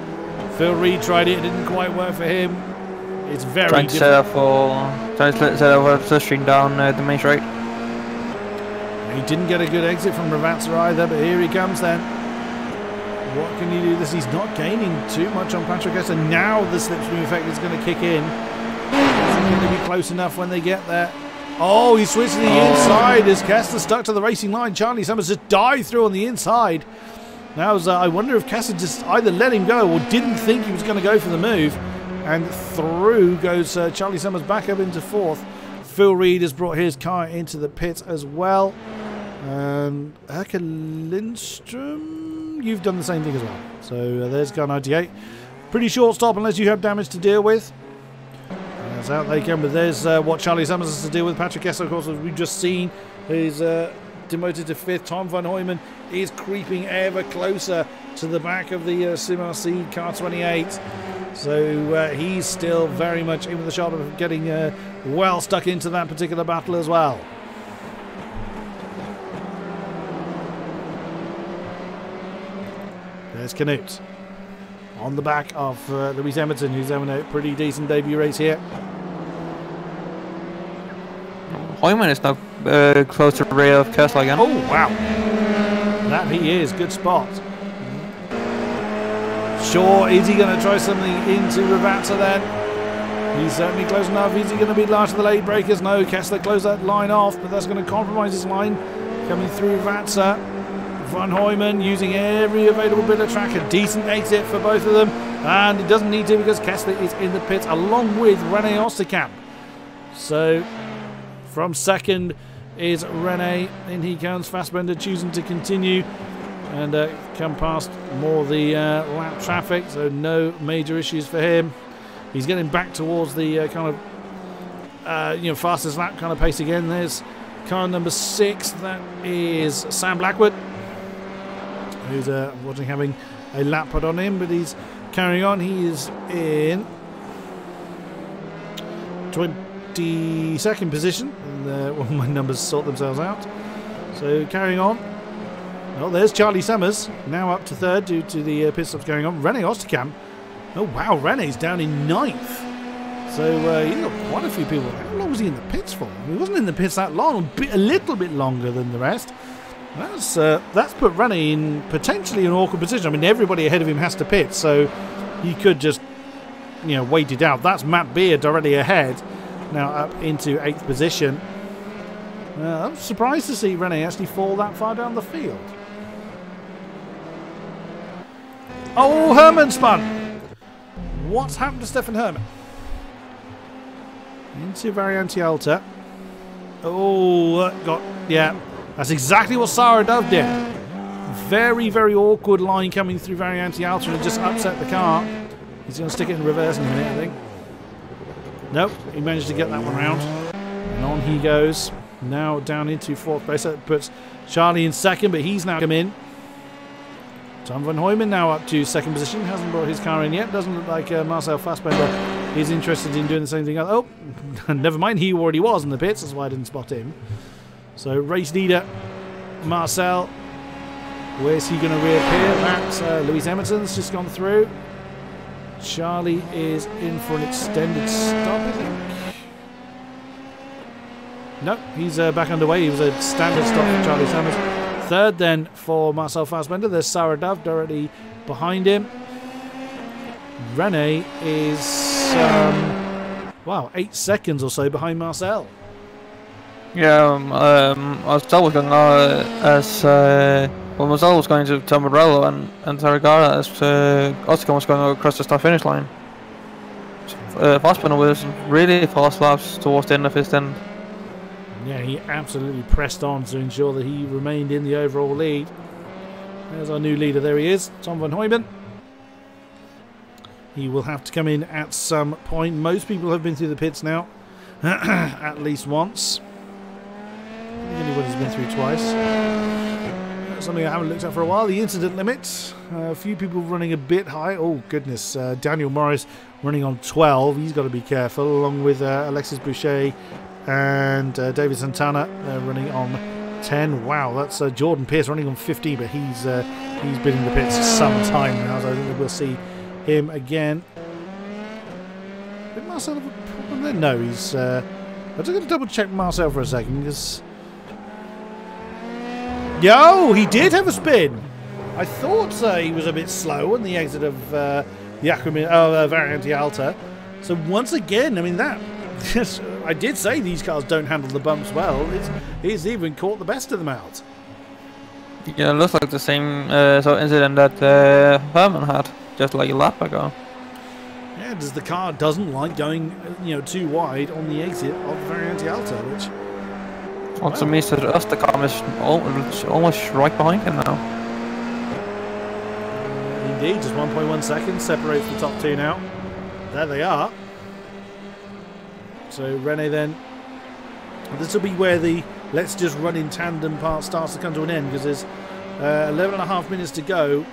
[SPEAKER 1] Phil Reed tried it. It didn't quite work for him. It's very
[SPEAKER 2] trying to set up for slipstream down the main straight.
[SPEAKER 1] He didn't get a good exit from Ravazza either, but here he comes then. What can he do? He's not gaining too much on Patrick Kessler. Now the slipstream effect is going to kick in. going to be close enough when they get there. Oh, he switched to the inside as Kessler stuck to the racing line. Charlie Summers just dived through on the inside. Now, I wonder if Kessler just either let him go or didn't think he was going to go for the move. And through goes Charlie Summers back up into fourth. Phil Reed has brought his car into the pits as well. And Erka Lindstrom, you've done the same thing as well. So there's car 98. Pretty short stop unless you have damage to deal with. As out they come, but there's what Charlie Summers has to deal with. Patrick Kessler, of course, as we've just seen, is demoted to fifth. Tom van Hooyman is creeping ever closer to the back of the Sim RC car 28. So he's still very much in with the shot of getting well stuck into that particular battle as well. There's Canute on the back of Lewis Emerton, who's having a pretty decent debut race here.
[SPEAKER 2] Hoyman is now close to the rear of Kessler again.
[SPEAKER 1] Oh, wow. That he is. Good spot. Sure, is he going to try something into Ravazza then? He's certainly close enough. Is he going to be last of the late breakers? No, Kessler closed that line off, but that's going to compromise his line. Coming through Ravazza. Van Hooyman using every available bit of track. A decent exit for both of them. And it doesn't need to because Kessler is in the pits along with Rene Osterkamp. So from second is Rene. In he comes. Fassbender choosing to continue. And come past more the lap traffic. So no major issues for him. He's getting back towards the kind of fastest lap kind of pace again. There's car number 6. That is Sam Blackwood, who's watching having a lap put on him, but he's carrying on. He is in 22nd position, and well, my numbers sort themselves out. So carrying on. Well, there's Charlie Summers now up to third due to the pit stops going on. Rene Osterkamp. Oh wow, Rene's down in 9th. So he's got quite a few people. How long was he in the pits for? He wasn't in the pits that long. A little bit longer than the rest. That's put Rene in potentially an awkward position. I mean, everybody ahead of him has to pit, so he could just, wait it out. That's Matt Beer directly ahead, now up into 8th position. I'm surprised to see Rene actually fall that far down the field. Oh, Herman spun. What's happened to Stefan Herman? Into Variante Alta. Oh, yeah. That's exactly what Sarah Dove did. Very, very awkward line coming through Variante Alta and just upset the car. He's going to stick it in reverse in a minute, I think. Nope, he managed to get that one round. And on he goes. Now down into 4th place. That puts Charlie in 2nd, but he's now come in. Tom van Hooyman now up to 2nd position. Hasn't brought his car in yet. Doesn't look like Marcel Fassbender is interested in doing the same thing. Oh, never mind. He already was in the pits. That's why I didn't spot him. So race leader Marcel, where's he going to reappear? That's Lewis Emerson's just gone through. Charlie is in for an extended stop, I think. No, he's back underway. He was a standard stop for Charlie Summers. 3rd then for Marcel Fassbender. There's Sarah Dove directly behind him. Rene is 8 seconds or so behind Marcel.
[SPEAKER 2] Yeah, Marcel was going Marcel was going to Tomarello and Tarragara as Osterkamp was going across the start finish line. Fassbender was really fast laps towards the end of his stint.
[SPEAKER 1] Yeah, he absolutely pressed on to ensure that he remained in the overall lead. There's our new leader. There he is, Tom van Hooyman. He will have to come in at some point. Most people have been through the pits now, at least once. I think anybody's been through twice. Something I haven't looked at for a while. The incident limit. A few people running a bit high. Oh goodness, Daniel Morris running on 12. He's got to be careful, along with Alexis Boucher and David Santana running on 10. Wow, that's Jordan Pierce running on 15, but he's been in the pits for some time now, so I think we'll see him again. Did Marcel have a problem there? No, he's... I'm just going to double check Marcel for a second, because... Yo, he did have a spin! I thought he was a bit slow on the exit of the Variante Alta. So once again, I mean, that Yes, I did say these cars don't handle the bumps well. He's even caught the best of them out.
[SPEAKER 2] Yeah, it looks like the same incident that Herman had, just like a lap ago.
[SPEAKER 1] Yeah, as the car doesn't like going, too wide on the exit of the Variante Alto, which...
[SPEAKER 2] Also means that the car is almost right behind him now.
[SPEAKER 1] Indeed, just 1.1 seconds separates the top two now. There they are. So Rene then, this will be where the let's just run in tandem part starts to come to an end, because there's 11.5 minutes to go,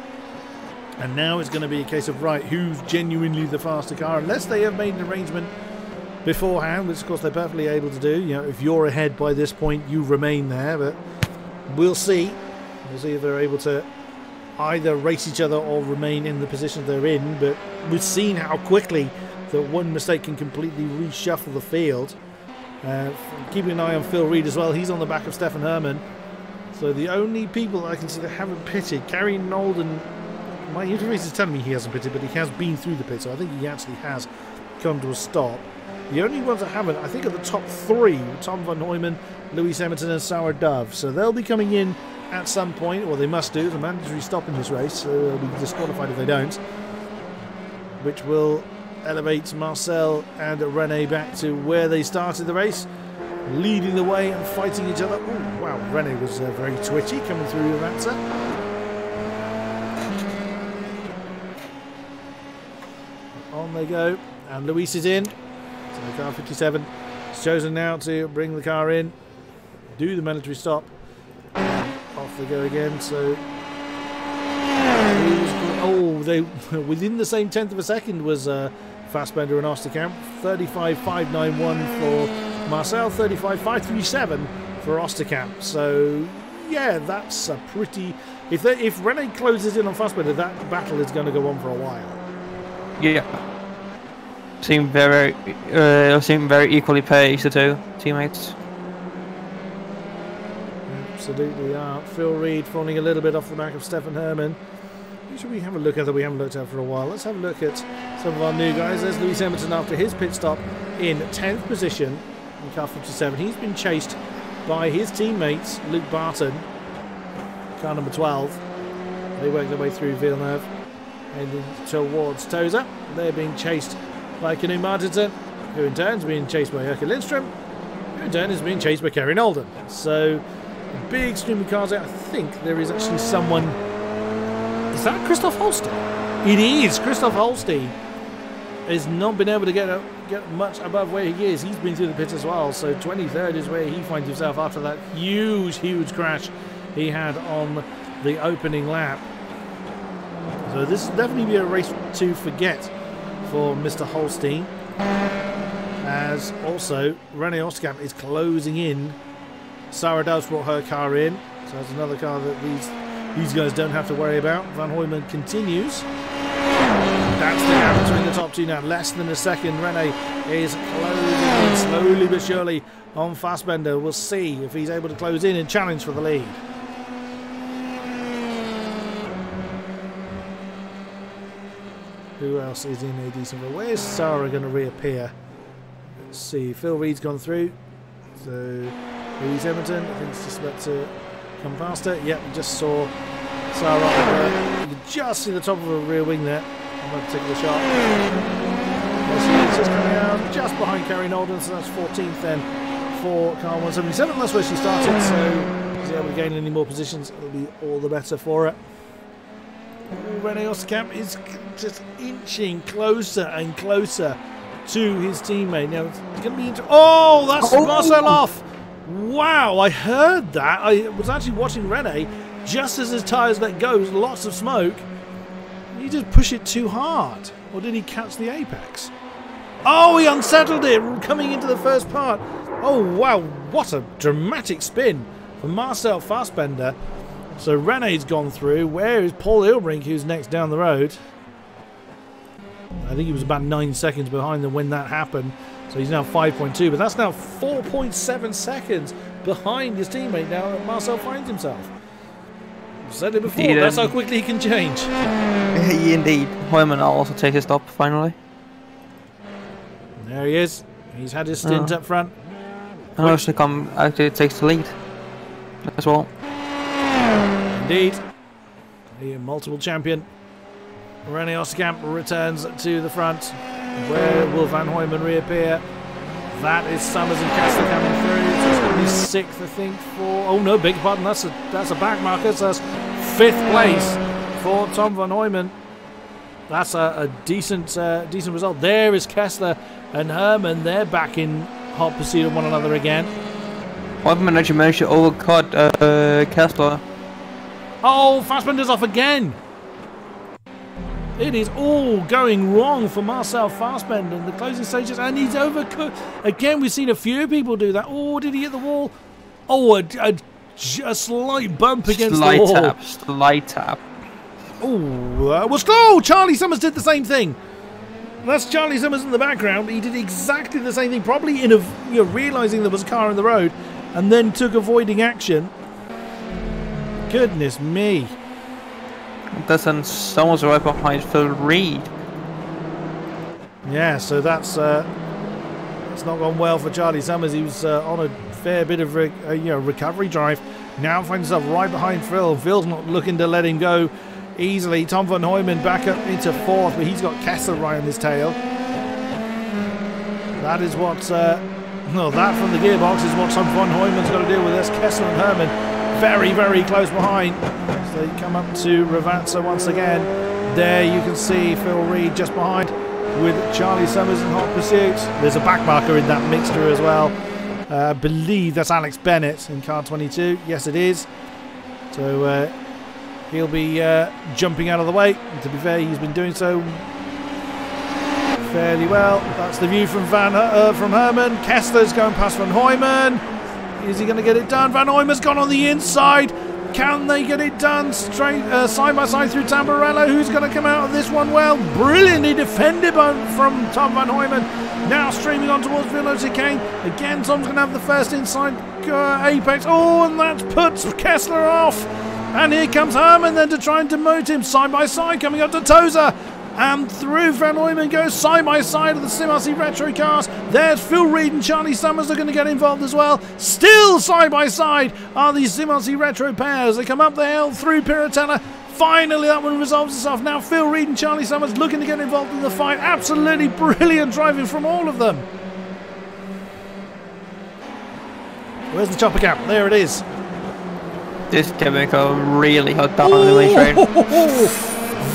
[SPEAKER 1] and now it's going to be a case of, right, who's genuinely the faster car, unless they have made an arrangement beforehand, which of course they're perfectly able to do. If you're ahead by this point, you remain there, but we'll see. We'll see if they're able to either race each other or remain in the position they're in, but we've seen how quickly that one mistake can completely reshuffle the field. Keeping an eye on Phil Reed as well. He's on the back of Stefan Herman. So the only people I can see that haven't pitted, Kerry Nolden, my interface is telling me he hasn't pitted, but he has been through the pit, so I think he actually has come to a stop. The only ones that haven't, I think, are the top three: Tom van Hooyman, Louis Hamilton and Sour Dove. So they'll be coming in at some point, or they must do. It's a mandatory stop in this race, so they'll be disqualified if they don't, which will elevate Marcel and Rene back to where they started the race, leading the way and fighting each other. Ooh, wow, Rene was very twitchy coming through the Rancer. On they go, and Luis is in. So car 57 is chosen now to bring the car in, do the mandatory stop, and off they go again. So they within the same tenth of a second was Fassbender and Osterkamp. 35.591 for Marcel, 35.537 for Osterkamp. So yeah, that's a pretty... If Rene closes in on Fassbender, that battle is going to go on for a while.
[SPEAKER 2] Yeah. Seem very equally paced, the two teammates.
[SPEAKER 1] Absolutely are. Phil Reed falling a little bit off the back of Stefan Herman. Who should we have a look at that we haven't looked at for a while? Let's have a look at some of our new guys. There's Louis Hamilton after his pit stop in 10th position in car 57. He's been chased by his teammates, Luke Barton, car number 12. They work their way through Villeneuve and towards Toza. They're being chased by Kanu Martinson, who in turn is being chased by Erke Lindström, who in turn is being chased by Kerry Nolden. So, a big stream of cars out. I think there is actually someone... Is that Christoph Holstein? It is! Christoph Holstein has not been able to get much above where he is. He's been through the pits as well, so 23rd is where he finds himself after that huge crash he had on the opening lap. So this will definitely be a race to forget for Mr. Holstein, as also Rene Osterkamp is closing in. Sarah Doves brought her car in, so that's another car that these guys don't have to worry about. Van Hooyman continues. That's the gap between the top two now, less than a second. Rene is closing in slowly but surely on Fassbender. We'll see if he's able to close in and challenge for the lead. Who else is in a decent way? Where's Sarah going to reappear? Let's see. Phil Reed's gone through. So, Louise Edmonton, I think it's just about to come past her. Yep, we just saw Sarah. You can just see the top of her rear wing there on that particular shot. Yes, just coming out just behind Kerry Nolden, so that's 14th then for car 177. That's where she started, so if she's able to gain any more positions, it'll be all the better for her. Rene Osterkamp is just inching closer and closer to his teammate. Now it's going to be oh, that's Marcel off! Wow, I heard that. I was actually watching Rene just as his tyres let go. Lots of smoke. Did he just push it too hard, or did he catch the apex? Oh, he unsettled it coming into the first part. Oh wow, what a dramatic spin for Marcel Fassbender. So Rene's gone through. Where is Paul Ilbrink, who's next down the road? I think he was about 9 seconds behind them when that happened. So he's now 5.2, but that's now 4.7 seconds behind his teammate now that Marcel finds himself. I've said it before, that's how quickly he can change.
[SPEAKER 2] Indeed. Hoyden will also take his stop finally.
[SPEAKER 1] There he is. He's had his stint up front.
[SPEAKER 2] And actually takes the lead as well.
[SPEAKER 1] Indeed. The multiple champion René Osterkamp returns to the front. Where will Van Hoyman reappear? That is Summers and Kessler coming through. So it's going to be 6th, I think, for... Oh, no, beg your pardon. That's a back marker. So that's 5th place for Tom Van Hoyman. That's a decent result. There is Kessler and Herman. They're back in hot pursuit of one another again.
[SPEAKER 2] Hoyman actually managed to overcut Kessler.
[SPEAKER 1] Oh, Fassbender's off again. It is all going wrong for Marcel Fassbender in the closing stages, and he's overcooked. Again, we've seen a few people do that. Oh, did he hit the wall? Oh, a slight bump against the wall.
[SPEAKER 2] Slight tap.
[SPEAKER 1] Oh, was close. Charlie Summers did the same thing. That's Charlie Summers in the background. He did exactly the same thing, probably in realising there was a car in the road, and then took avoiding action. Goodness me.
[SPEAKER 2] Someone's right behind Phil Reed.
[SPEAKER 1] Yeah, so that's not gone well for Charlie Summers. He was on a fair bit of recovery drive. Now finds himself right behind Phil. Phil's not looking to let him go easily. Tom Van Hoyman back up into 4th, but he's got Kessler right on his tail. That is what... that from the gearbox is what Tom Van Hoyman's got to deal with. That's Kessler and Herman very, very close behind. So they come up to Ravazza once again. There you can see Phil Reed just behind with Charlie Summers in hot pursuit. There's a back marker in that mixture as well. I believe that's Alex Bennett in car 22. Yes, it is. So he'll be jumping out of the way. And to be fair, he's been doing so fairly well. That's the view from Herman. Kessler's going past Van Hoyman. Is he going to get it done? Van Hoyman's gone on the inside. Can they get it done straight side by side through Tamburello? Who's going to come out of this one well? Brilliantly defended from Tom Van Hoyman. Now streaming on towards Village Chicane. Again, Tom's going to have the first inside apex. Oh, and that puts Kessler off. And here comes Herman then to try and demote him side by side, coming up to Tozer. And through Van Hoyman goes side by side of the SimRC Retro cars. There's Phil Reed and Charlie Summers are going to get involved as well. Still side by side are these SimRC Retro pairs. They come up the hill through Piratella. Finally, that one resolves itself. Now Phil Reed and Charlie Summers looking to get involved in the fight. Absolutely brilliant driving from all of them. Where's the chopper cap? There it is.
[SPEAKER 2] This chemical really hot down on the main train.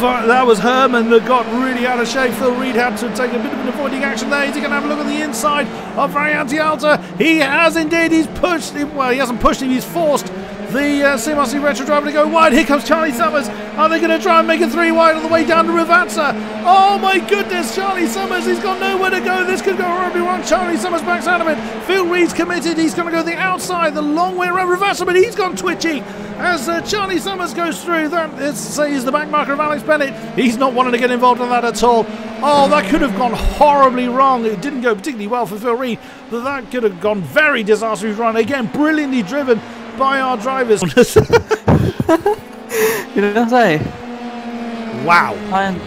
[SPEAKER 1] That was Herman that got really out of shape. Phil Reed had to take a bit of an avoiding action there. Is he going to have a look on the inside of Variante Alta? He has indeed. He's pushed him. Well, he hasn't pushed him. He's forced the SimRC Retro driver to go wide. Here comes Charlie Summers. Are they going to try and make it 3 wide all the way down to Ravazza? Oh my goodness, Charlie Summers. He's got nowhere to go. This could go horribly wrong. Charlie Summers backs out of it. Phil Reed's committed. He's going to go the outside, the long way around Ravazza, but he's gone twitchy as Charlie Summers goes through. That is the back marker of Alex Bennett. He's not wanting to get involved in that at all. Oh, that could have gone horribly wrong. It didn't go particularly well for Phil Reed, but that could have gone very disastrous run. Again, brilliantly driven by our drivers.
[SPEAKER 2] You know what I'm saying?
[SPEAKER 1] Wow.
[SPEAKER 2] And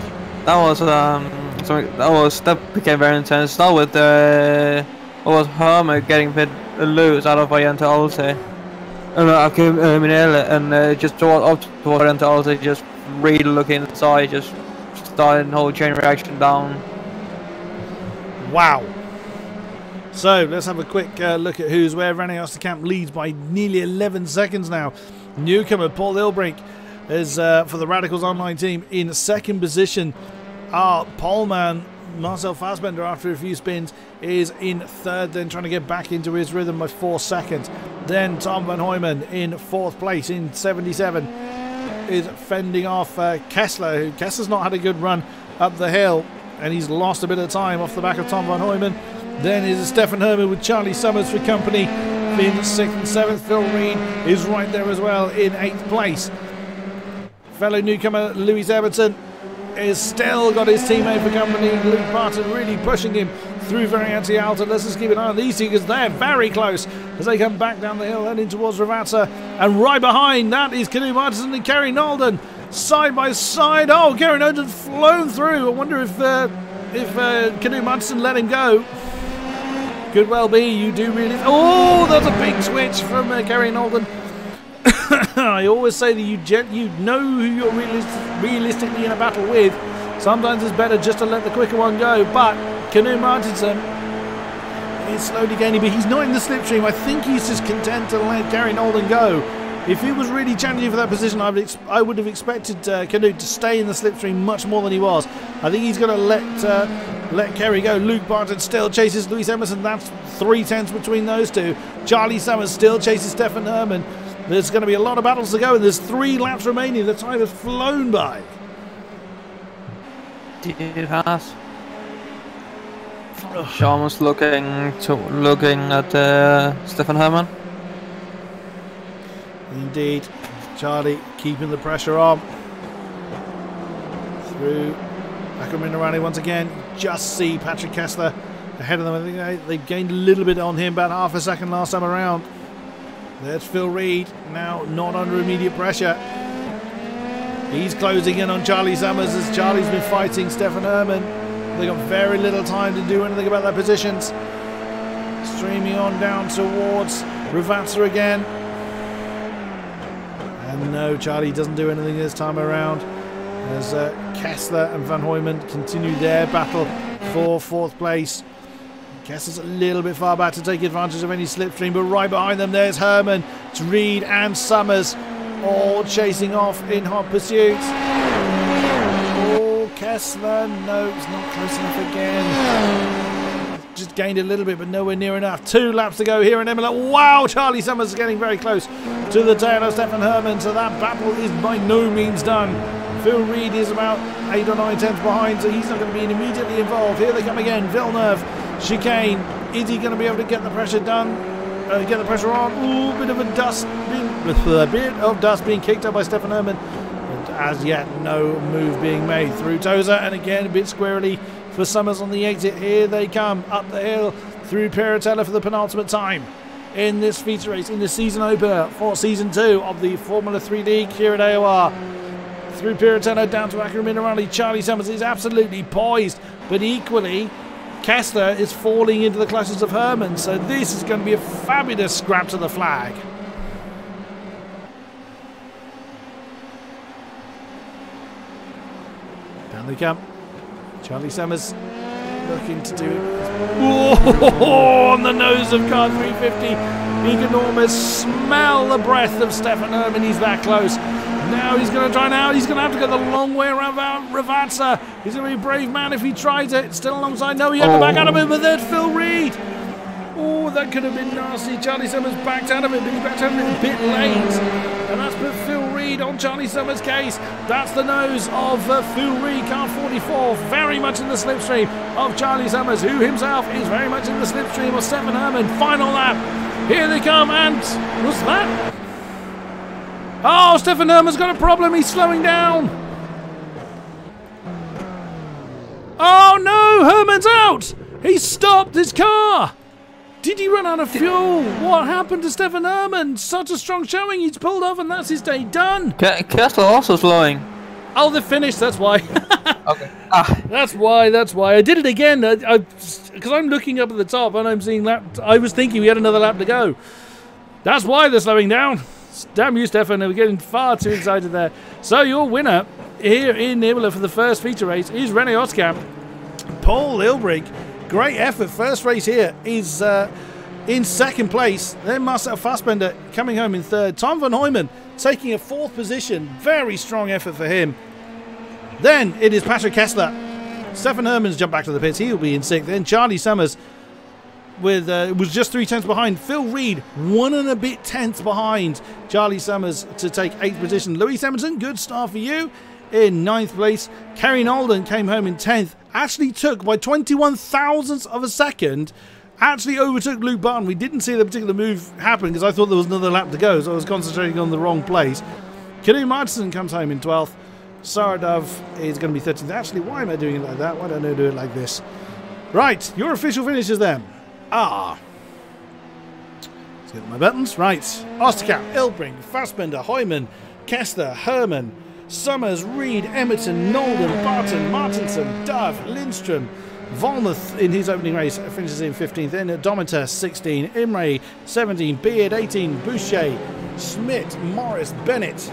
[SPEAKER 2] that became very intense. Start with Herman getting a bit loose out of Variante Alta. And just up to Variante Alta, just really looking inside, just starting the whole chain reaction down.
[SPEAKER 1] Wow. So let's have a quick look at who's where. René Osterkamp leads by nearly 11 seconds now. Newcomer Paul Ilbrink is for the Radicals Online team in 2nd position. Our poleman Marcel Fassbender, after a few spins, is in 3rd, then trying to get back into his rhythm by 4 seconds. Then Tom Van Hoyman in 4th place in 77 is fending off Kessler. Kessler's not had a good run up the hill, and he's lost a bit of time off the back of Tom Van Hoyman. Then is Stefan Herman with Charlie Summers for company in 6th and 7th. Phil Reed is right there as well in 8th place. Fellow newcomer Lewis Everton is still got his teammate for company. Luke Barton really pushing him through Variante Alta. Let's just keep an eye on these two because they're very close as they come back down the hill heading towards Ravazza. And right behind that is Canoe Martinson and Kerry Nolden side by side. Oh, Kerry Nolden flown through. I wonder if Canoe Martinson let him go. could well be. You do really... Oh, that's a big switch from Kerry Nolden. I always say that you know who you're realistically in a battle with. Sometimes it's better just to let the quicker one go. But Knut Martinsson is slowly gaining, but he's not in the slipstream. I think he's just content to let Kerry Nolden go. If he was really challenging for that position, I would have expected Knut to stay in the slipstream much more than he was. I think he's going to let Kerry go. Luke Barton still chases Lewis Emerson. That's 3/10 between those two. Charlie Summers still chases Stefan Herman. There's going to be a lot of battles to go, and there's 3 laps remaining. The time has flown by.
[SPEAKER 2] It has. Almost looking at Stefan Herman.
[SPEAKER 1] Indeed, Charlie keeping the pressure on. Through Minerani once again. Just see Patrick Kessler ahead of them. I think they've gained a little bit on him, about half a second last time around. There's Phil Reed, now not under immediate pressure. He's closing in on Charlie Summers as Charlie's been fighting Stefan Herman. They've got very little time to do anything about their positions. Streaming on down towards Ravazza again. And no, Charlie doesn't do anything this time around. As Kessler and Van Hooyman continue their battle for 4th place. Kessler's a little bit far back to take advantage of any slipstream, but right behind them there's Herman, Reed and Summers, all chasing off in hot pursuit. Oh, Kessler, no, it's not close enough again. Just gained a little bit, but nowhere near enough. 2 laps to go here in Imola. Wow, Charlie Summers is getting very close to the tail of Stefan Herman, so that battle is by no means done. Phil Reed is about 8 or 9 tenths behind, so he's not going to be immediately involved. Here they come again. Villeneuve, chicane. Is he going to be able to get the pressure done? Get the pressure on? Ooh, bit of dust being kicked up by Stefan Herman. And as yet, no move being made through Tozer, and again a bit squarely for Summers on the exit. Here they come up the hill through Piratella for the penultimate time in this feature race, in the season opener for season 2 of the Formula 3 League here at AOR. Through Piratella down to Acura Minerali. Charlie Summers is absolutely poised, but equally Kessler is falling into the clutches of Herman, so this is going to be a fabulous scrap to the flag. Down they come. Charlie Summers looking to do it. Oh, on the nose of car 350. He can almost smell the breath of Stefan Herman. He's that close. Now he's going to try now. He's going to have to go the long way around Ravazza. He's going to be a brave man if he tries it. Still alongside. No, he had to back out of it, but there's Phil Reed. Oh, that could have been nasty. Charlie Summers backed out of it, but he backed out of it a bit late. And that's put Phil Reed on Charlie Summers' case. That's the nose of Phil Reed, car 44, very much in the slipstream of Charlie Summers, who himself is very much in the slipstream of Stefan Herman. Final lap. Here they come, and what's that? Oh, Stefan Herman's got a problem. He's slowing down. Oh no, Herman's out. He stopped his car. Did he run out of fuel? What happened to Stefan Herman? Such a strong showing. He's pulled off and that's his day done.
[SPEAKER 2] Kessler also slowing.
[SPEAKER 1] Oh, they're finished. That's why.
[SPEAKER 2] Okay.
[SPEAKER 1] That's why. I did it again. Because I'm looking up at the top and I'm seeing lap. I was thinking we had another lap to go. That's why they're slowing down. Damn you, Stefan. We're getting far too excited there. So your winner here in Imola for the first feature race is René Oskamp. Paul Ilbrink. Great effort. First race here is in second place. Then Marcel Fassbender coming home in third. Tom van Hooyman taking a 4th position. Very strong effort for him. Then it is Patrick Kessler. Stefan Herman's jumped back to the pits. He'll be in 6th. Then Charlie Summers with was just 3 tenths behind. Phil Reed 1 and a bit tenths behind Charlie Summers to take 8th position. Lewis Emerson, good start for you in 9th place. Kerry Nolden came home in 10th. Actually took by 21 thousandths of a second. Actually overtook Luke Barton. We didn't see the particular move happen because I thought there was another lap to go, so I was concentrating on the wrong place. Knut Martinsson comes home in 12th. Saradov is going to be 13th. Actually, why am I doing it like that? Why don't I do it like this? Right, your official finishes then. Let's get my buttons. Right. Osterkamp, Ilbrink, Fassbender, Hooyman, Kessler, Herman, Summers, Reed, Emerton, Nolden, Barton, Martinson, Dove, Lindstrom, Volmuth in his opening race finishes in 15th. Then Domitar 16, Imre 17, Beard 18, Boucher, Schmidt, Morris, Bennett,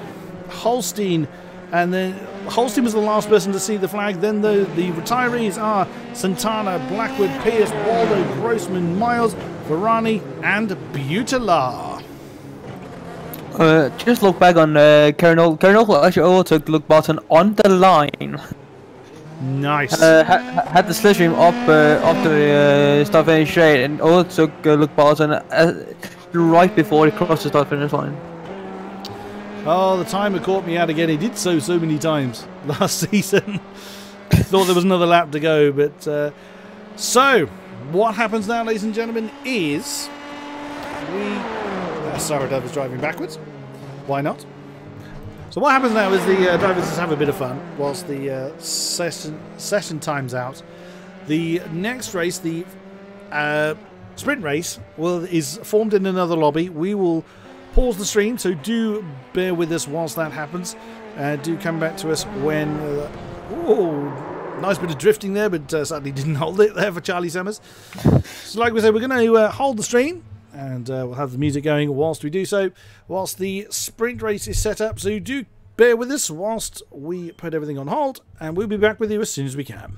[SPEAKER 1] Holstein, and then Holstein was the last person to see the flag. Then the retirees are Santana, Blackwood, Pierce, Waldo, Grossman, Miles, Varani, and Butala.
[SPEAKER 2] Just look back on Kerry Nolden. Kerry Nolden actually overtook Luke Barton on the line.
[SPEAKER 1] Nice.
[SPEAKER 2] Had the slipstream up the start finish straight and overtook Luke Barton right before he crossed the start finish line.
[SPEAKER 1] Oh, the timer caught me out again. He did so many times last season. Thought there was another lap to go, but so what happens now, ladies and gentlemen, is sorry, I was driving backwards. Why not? So what happens now is the drivers just have a bit of fun whilst the session times out. The next race, the sprint race, is formed in another lobby. We will pause the stream, so do bear with us whilst that happens. Do come back to us when... nice bit of drifting there, but sadly didn't hold it there for Charlie Summers. So like we said, we're going to hold the stream, and we'll have the music going whilst we do so, whilst the sprint race is set up. So do bear with us whilst we put everything on hold, and we'll be back with you as soon as we can.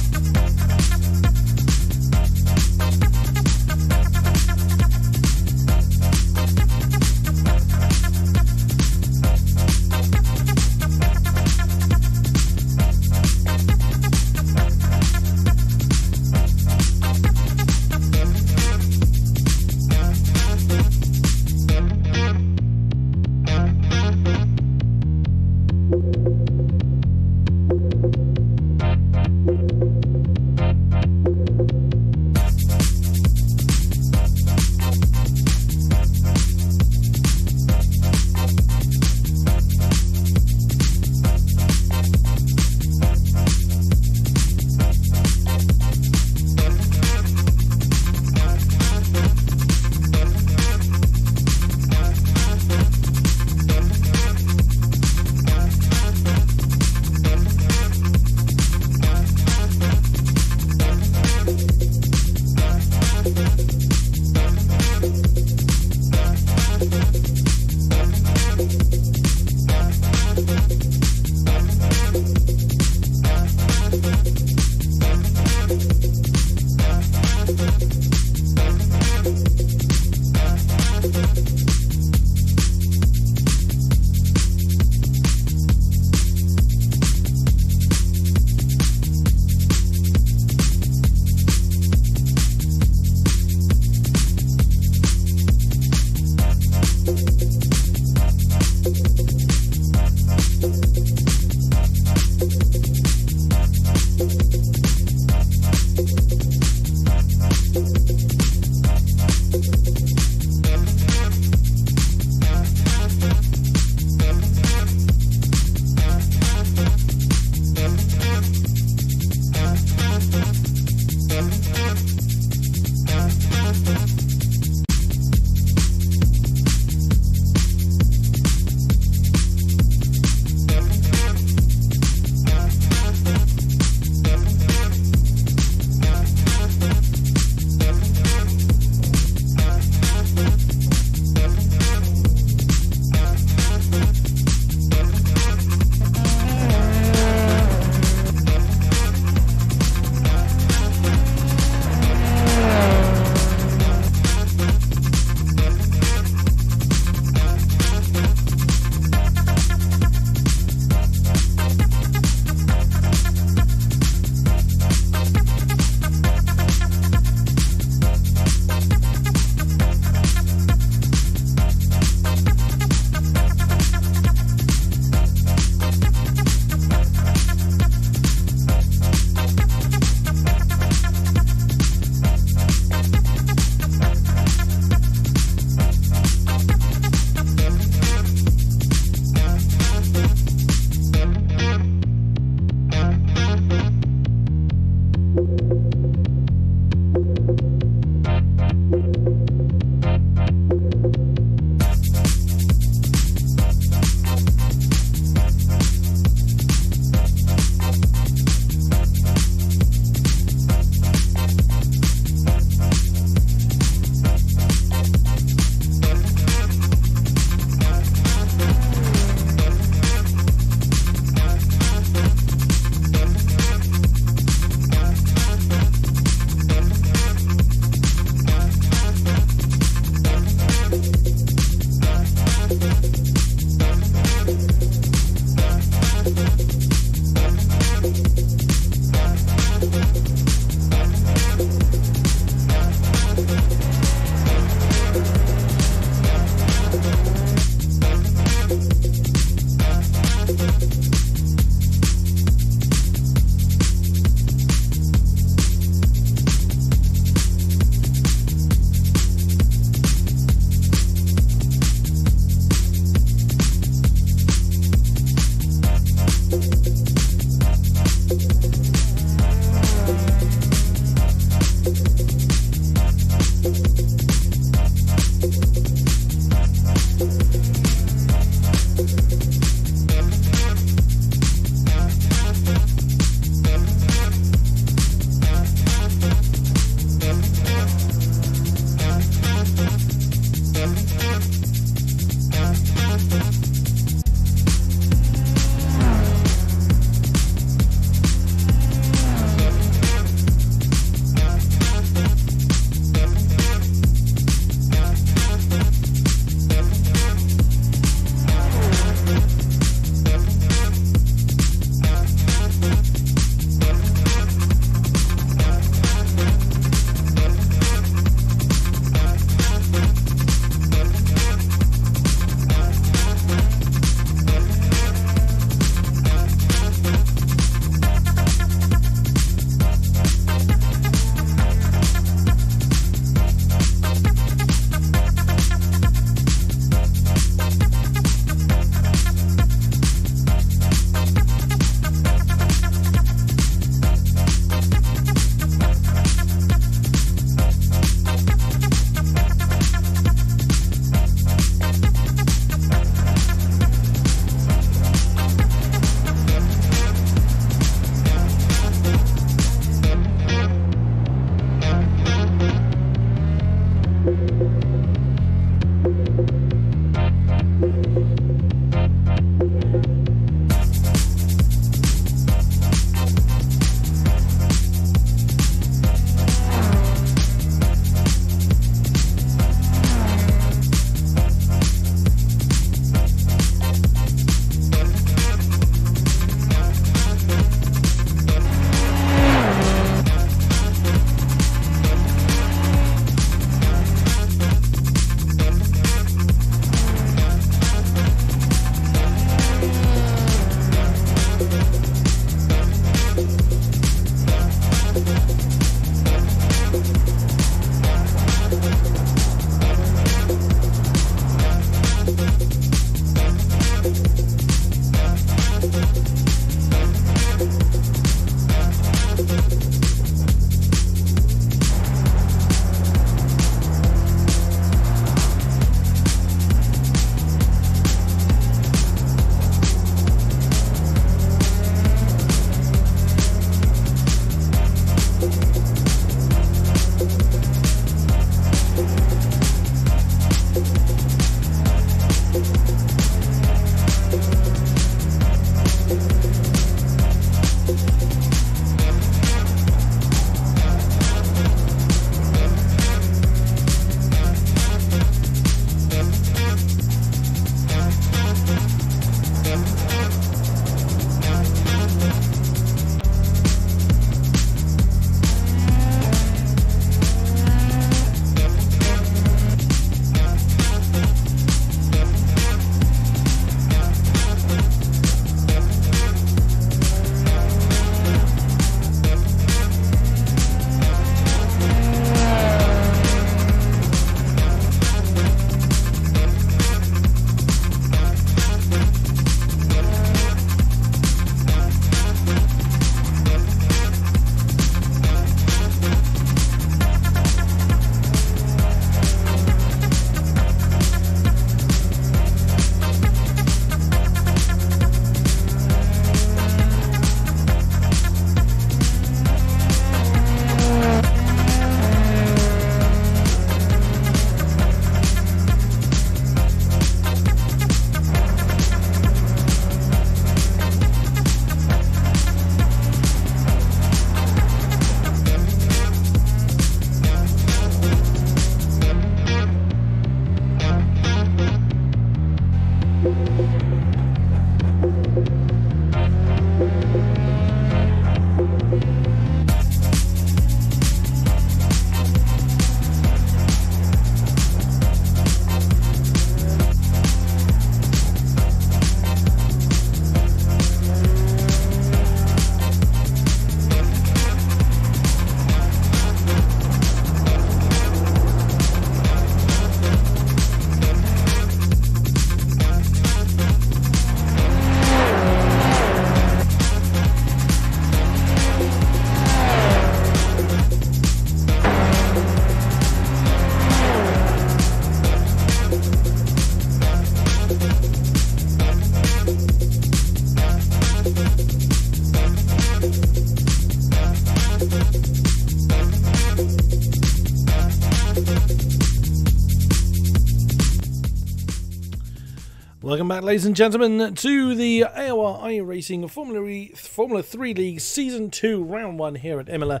[SPEAKER 1] Welcome back, ladies and gentlemen, to the AOR iRacing Formula 3 League Season 2 Round 1 here at Imola.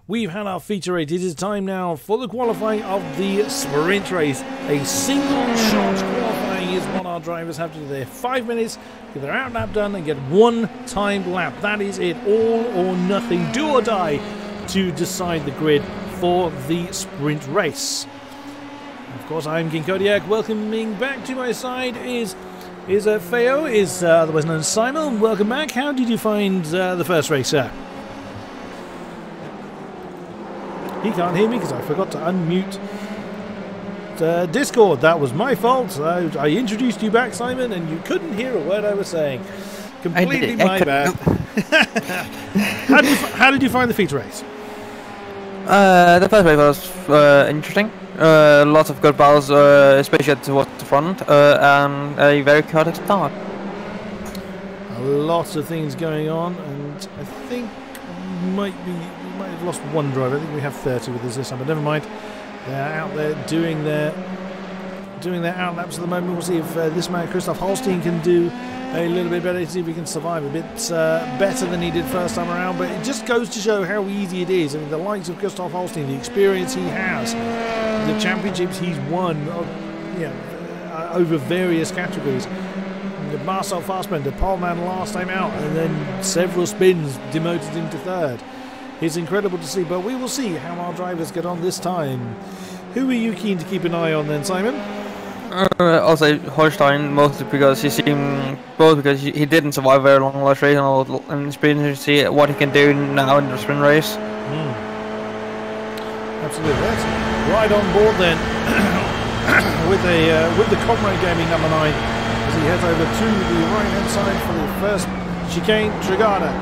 [SPEAKER 1] We've had our feature race. It is time now for the qualifying of the sprint race. A single shot qualifying is what our drivers have to do. They're 5 minutes, get their out lap done and get one timed lap. That is it, all or nothing, do or die, to decide the grid for the sprint race. Of course, I'm King-Kodiak. Welcoming back to my side is Feo, otherwise known as Simon. Welcome back. How did you find the first race, sir? He can't hear me because I forgot to unmute Discord. That was my fault. I introduced you back, Simon, and you couldn't hear a word I was saying. Completely my bad. How did you find the feature race?
[SPEAKER 2] The first race was interesting. Lots of good battles, especially towards the front, and a very chaotic start.
[SPEAKER 1] Lots of things going on, and I think we might have lost one driver. I think we have 30 with us this time, but never mind. They're out there doing their outlaps at the moment. We'll see if this man Christoph Holstein can do a little bit better, to see if he can survive a bit better than he did first time around. But it just goes to show how easy it is. I mean, the likes of Christoph Holstein, the experience he has, the championships he's won, over various categories. Marcel Fassbender, pole man last time out, and then several spins demoted him to third. It's incredible to see, but we will see how our drivers get on this time. Who are you keen to keep an eye on then, Simon?
[SPEAKER 2] Also Holstein, mostly because he didn't survive very long last race, and it's been interesting to see what he can do now in the sprint race.
[SPEAKER 1] Absolutely, that's right on board then with the Comrade Gaming number 9 as he heads over to the right hand side for the first chicane Trigada.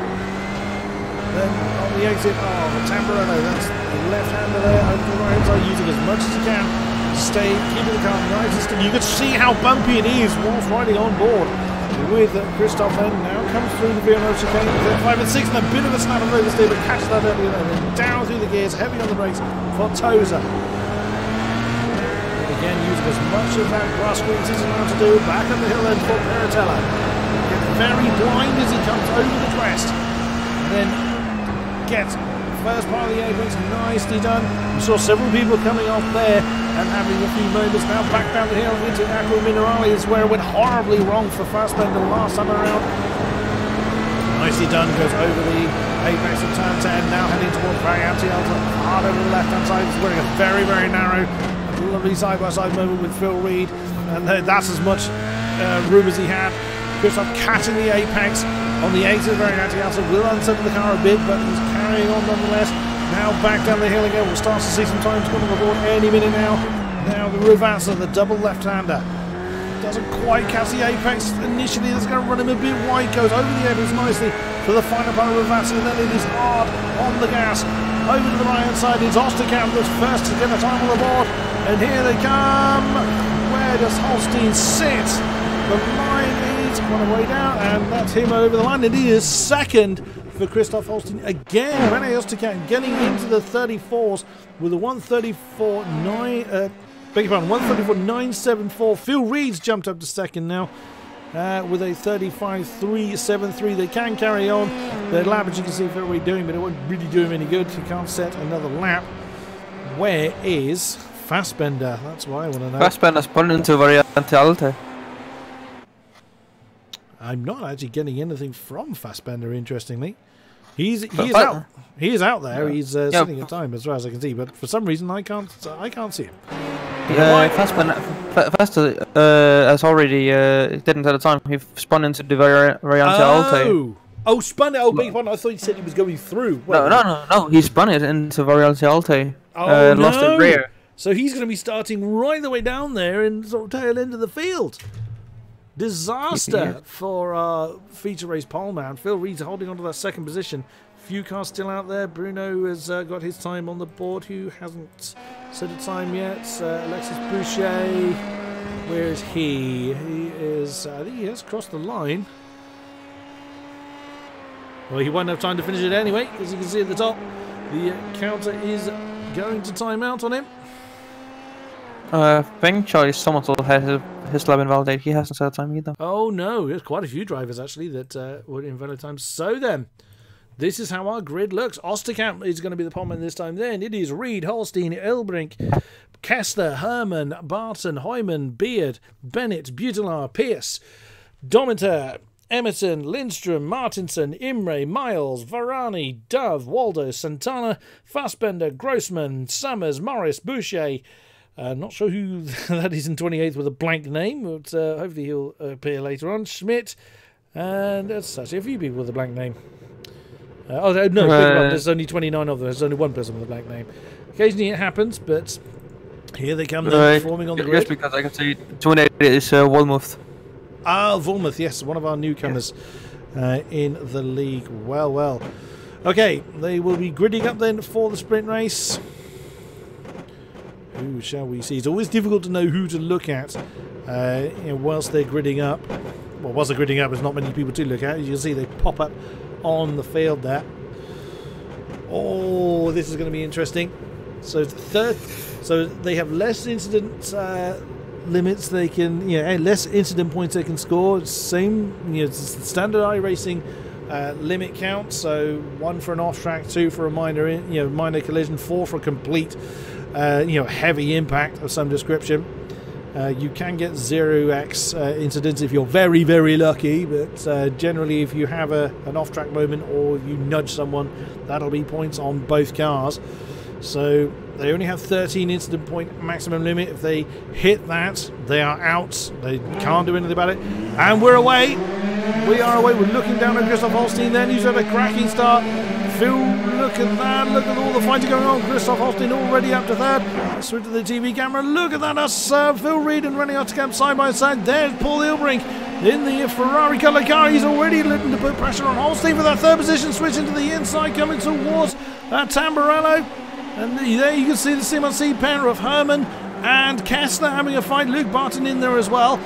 [SPEAKER 1] Then on the exit, the Tamburello, that's the left hander there over the right hand side, using as much as he can. Stay, keeping the car nice and steady. You can see how bumpy it is whilst riding on board with Christoph. Then now comes through the VMO chicane. 5 and 6 and a bit of a snap of oversteer, but catches that earlier. Then down through the gears, heavy on the brakes for Toza. Again, using as much of that grass squeeze as he's allowed to do. Back up the hill then for Peritella. Gets very blind as he comes over the crest. And then gets first part of the apex nicely done. We saw several people coming off there and having a few moments. Now back down the hill into Aqua Minerale is where it went horribly wrong for Fassbender last time around. Nicely done, goes over the apex of turn 10, now heading towards Variante Alta, hard over the left hand side. He's wearing a very, very narrow, lovely side by side moment with Phil Reed, and that's as much room as he had. Christoph catching the apex on the exit of Variante Alta, will unsettle the car a bit, but he's carrying on nonetheless. Now back down the hill again. We'll start to see some times coming on board any minute now. Now the Ravazza, the double left-hander, doesn't quite catch the apex initially. That's going to run him a bit wide. Goes over the apex nicely for the final part of Ravazza. Then it is hard on the gas. Over to the right-hand side. It's Osterkamp that's first to get a time on the board. And here they come. Where does Holstein sit? The line is on the way down, and that's him over the line. And he is second for Christoph Holstein again. Rene Osterkamp getting into the 34s with a 134.974. Phil Reed's jumped up to second now with a 35.373. They can carry on their lap, as you can see Phil Reed doing, but it won't really do him any good. He can't set another lap. Where is Fassbender? That's what I want to know.
[SPEAKER 2] Fassbender's put into Variante Alta.
[SPEAKER 1] I'm not actually getting anything from Fassbender, interestingly. He is out. He is out there. Yeah. He's sitting at time as far as I can see, but for some reason I can't see him.
[SPEAKER 2] Fassbender has already didn't at the time. He spun into the Variante Alta.
[SPEAKER 1] Oh, spun it. Oh, big one. I thought you said he was going through.
[SPEAKER 2] No. He spun it into Variante Alta. Lost it rear.
[SPEAKER 1] So he's going to be starting right the way down there and sort of tail end of the field. Disaster for feature race pole man. Phil Reed's holding on to that second position. Few cars still out there. Bruno has got his time on the board. Who hasn't set a time yet? Alexis Boucher. Where is he? He is. I think he has crossed the line. Well, he won't have time to finish it anyway, as you can see at the top. The counter is going to time out on him.
[SPEAKER 2] Feng Choi is somewhat ahead his lap invalidated. He hasn't set a time either.
[SPEAKER 1] Oh no, there's quite a few drivers actually that were invalid times. So then, this is how our grid looks. Osterkamp is going to be the poleman this time then. It is Reed, Holstein, Elbrink, Kessler, Herman, Barton, Hoyman, Beard, Bennett, Butelaar, Pierce, Dometer, Emerson, Lindstrom, Martinson, Imre, Miles, Varani, Dove, Waldo, Santana, Fassbender, Grossman, Summers, Morris, Boucher. Not sure who that is in 28th with a blank name, but hopefully he'll appear later on. Schmidt, and that's actually a few people with a blank name. No, there's only 29 of them. There's only one person with a blank name. Occasionally it happens, but here they come, forming on the grid.
[SPEAKER 2] Yes, because I can see 28 is Wolmuth.
[SPEAKER 1] Ah, Wolmuth, yes, one of our newcomers in the league. Well. Okay, they will be gridding up then for the sprint race. Who shall we see? It's always difficult to know who to look at whilst they're gridding up. Well, whilst they're gridding up, there's not many people to look at. As you can see, they pop up on the field there. Oh, this is going to be interesting. So they have less incident limits. They can, less incident points they can score. Same, it's the standard iRacing limit count. So 1 for an off track, 2 for a minor collision, 4 for a complete, heavy impact of some description. You can get 0x incidents if you're very, very lucky, but generally if you have an off-track moment or you nudge someone, that'll be points on both cars. So they only have 13 incident point maximum limit. If they hit that, they are out. They can't do anything about it. And we're away. We are away. We're looking down at Christoph Holstein then, who's had a cracking start. Phil, look at that. Look at all the fighting going on. Christoph Holstein already up to third. Let's switch to the TV camera. Look at that. That's Phil Reed and Rennie Otterkamp side by side. There's Paul Ilbrink in the Ferrari colour car. He's already looking to put pressure on Holstein for that third position. Switching to the inside, coming towards Tamburello. And there you can see the Simon pair of Herman and Kessler having a fight. Luke Barton in there as well.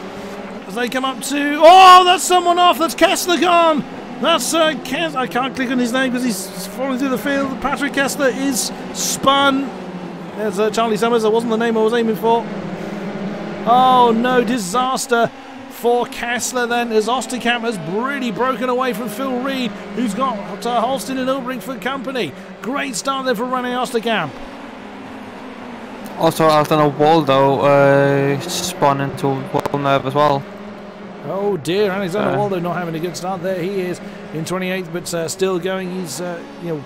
[SPEAKER 1] As they come up to... Oh, that's someone off. That's Kessler gone. That's I can't click on his name because he's falling through the field. Patrick Kessler is spun. There's Charlie Summers. That wasn't the name I was aiming for. Oh no, disaster for Kessler then, as Osterkamp has really broken away from Phil Reed, who's got Holstein and Ulbrich for company. Great start there for René Osterkamp.
[SPEAKER 2] Also, Alton Waldo spun into Wolnerv as well.
[SPEAKER 1] Oh dear, Alexander Waldo not having a good start there. He is in 28th, but still going. He's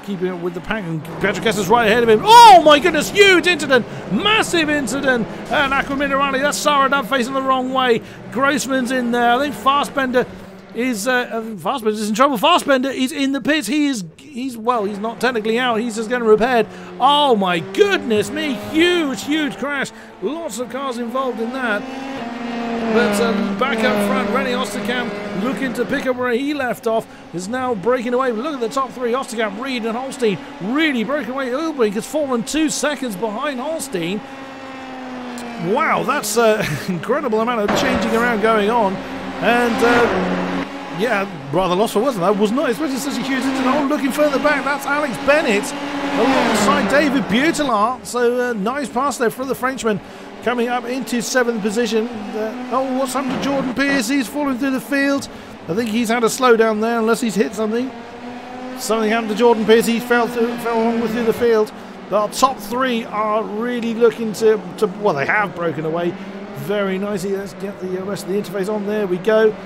[SPEAKER 1] keeping up with the pack. And Patrick Kessler's right ahead of him. Oh my goodness, huge incident, massive incident. And Aqua Minerali, that's Sarah Dove facing the wrong way. Grossman's in there. I think Fassbender is in trouble. Fassbender is in the pits. He's not technically out. He's just getting repaired. Oh my goodness me, huge crash. Lots of cars involved in that. But back up front, René Osterkamp looking to pick up where he left off, is now breaking away. Look at the top three, Osterkamp, Reed and Holstein really breaking away. Ulbrich has fallen 2 seconds behind Holstein. Wow, that's an incredible amount of changing around going on. And rather lost for wasn't that? Was not expecting such a huge incident. Oh, looking further back, that's Alex Bennett alongside David Butelaar. So nice pass there for the Frenchman. Coming up into 7th position. What's happened to Jordan Pierce? He's falling through the field. I think he's had a slowdown there, unless he's hit something. Something happened to Jordan Pierce. He fell along through the field. Our top 3 are really looking to well, they have broken away very nicely. Let's get the rest of the interface on. There we go.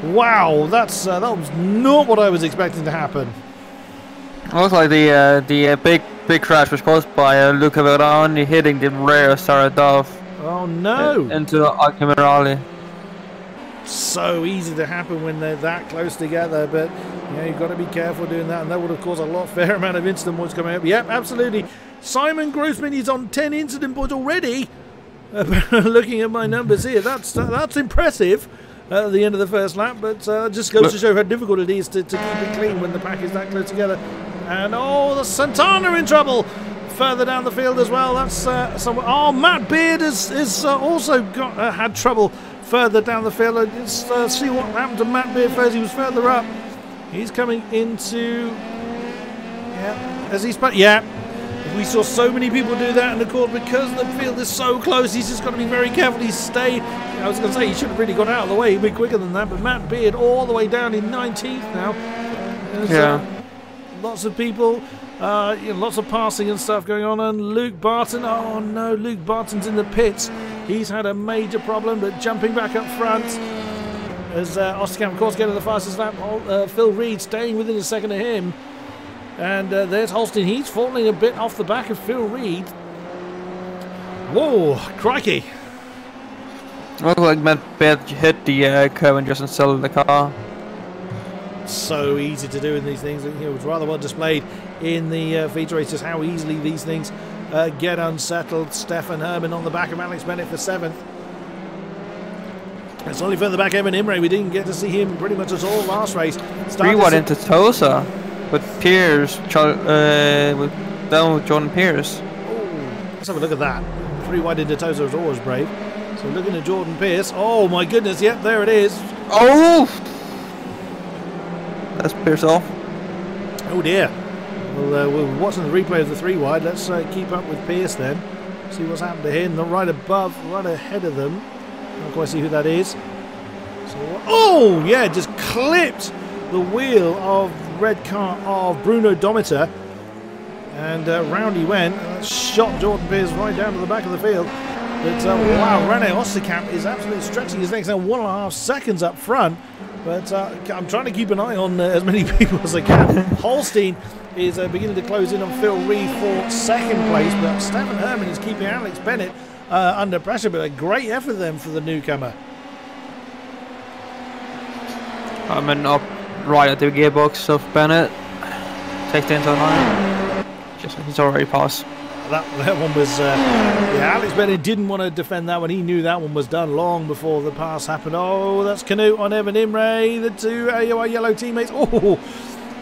[SPEAKER 1] Wow, that was not what I was expecting to happen.
[SPEAKER 2] Looks like the big crash was caused by Luca Verani hitting the rear Sarah Dove.
[SPEAKER 1] Oh no!
[SPEAKER 2] Into Aqua Minerali.
[SPEAKER 1] So easy to happen when they're that close together, but you've got to be careful doing that, and that would have caused a fair amount of incident points coming up. Yep, absolutely. Simon Grossman is on 10 incident points already. Looking at my numbers here, that's impressive at the end of the first lap, but just goes to show how difficult it is to keep it clean when the pack is that close together. And the Santana in trouble further down the field as well. That's Matt Beard has also had trouble further down the field. Let's see what happened to Matt Beard first. He was further up. He's coming into we saw so many people do that, and of course because the field is so close, he's just got to be very careful. He's stayed I was going to say, he should have really got out of the way. He'd be quicker than that. But Matt Beard all the way down in 19th now. There's, lots of people, lots of passing and stuff going on. And Luke Barton, oh no, Luke Barton's in the pits. He's had a major problem, but jumping back up front. As Osterkamp, of course, getting the fastest lap. Phil Reed staying within a second of him. And there's Holstein. He's falling a bit off the back of Phil Reed. Whoa, crikey.
[SPEAKER 2] Looked like Matt Beard hit the curb and just installed the car.
[SPEAKER 1] So easy to do in these things. It was rather well displayed in the feature races how easily these things get unsettled. Stefan Herman on the back of Alex Bennett for 7th. It's only further back Evan Imre. We didn't get to see him pretty much at all last race.
[SPEAKER 2] 3 wide into Tosa with Pierce, with down with Jordan Pierce.
[SPEAKER 1] Oh, let's have a look at that. 3 wide into Tosa is always brave. So looking at Jordan Pierce. Oh my goodness, yep, there it is.
[SPEAKER 2] Oh! That's Pierce off.
[SPEAKER 1] Oh dear. Well, we're watching the replay of the 3 wide. Let's keep up with Pierce then. See what's happened to him. They're right above, right ahead of them. Can't quite see who that is. So, oh yeah, just clipped the wheel of red car of Bruno Dometer, and round he went. And shot Jordan Pierce right down to the back of the field. But wow, Rene Osterkamp is absolutely stretching his legs now, 1.5 seconds up front. But I'm trying to keep an eye on as many people as I can. Holstein is beginning to close in on Phil Reed for 2nd place, but Stefan Herman is keeping Alex Bennett under pressure, but a great effort then for the newcomer.
[SPEAKER 2] Herman up right at the gearbox of Bennett. Takes the inside line. He's already passed.
[SPEAKER 1] That one was, yeah, Alex Bennett didn't want to defend that one. He knew that one was done long before the pass happened. Oh, that's Canute on Evan Imre, the 2 AOR yellow teammates. Oh,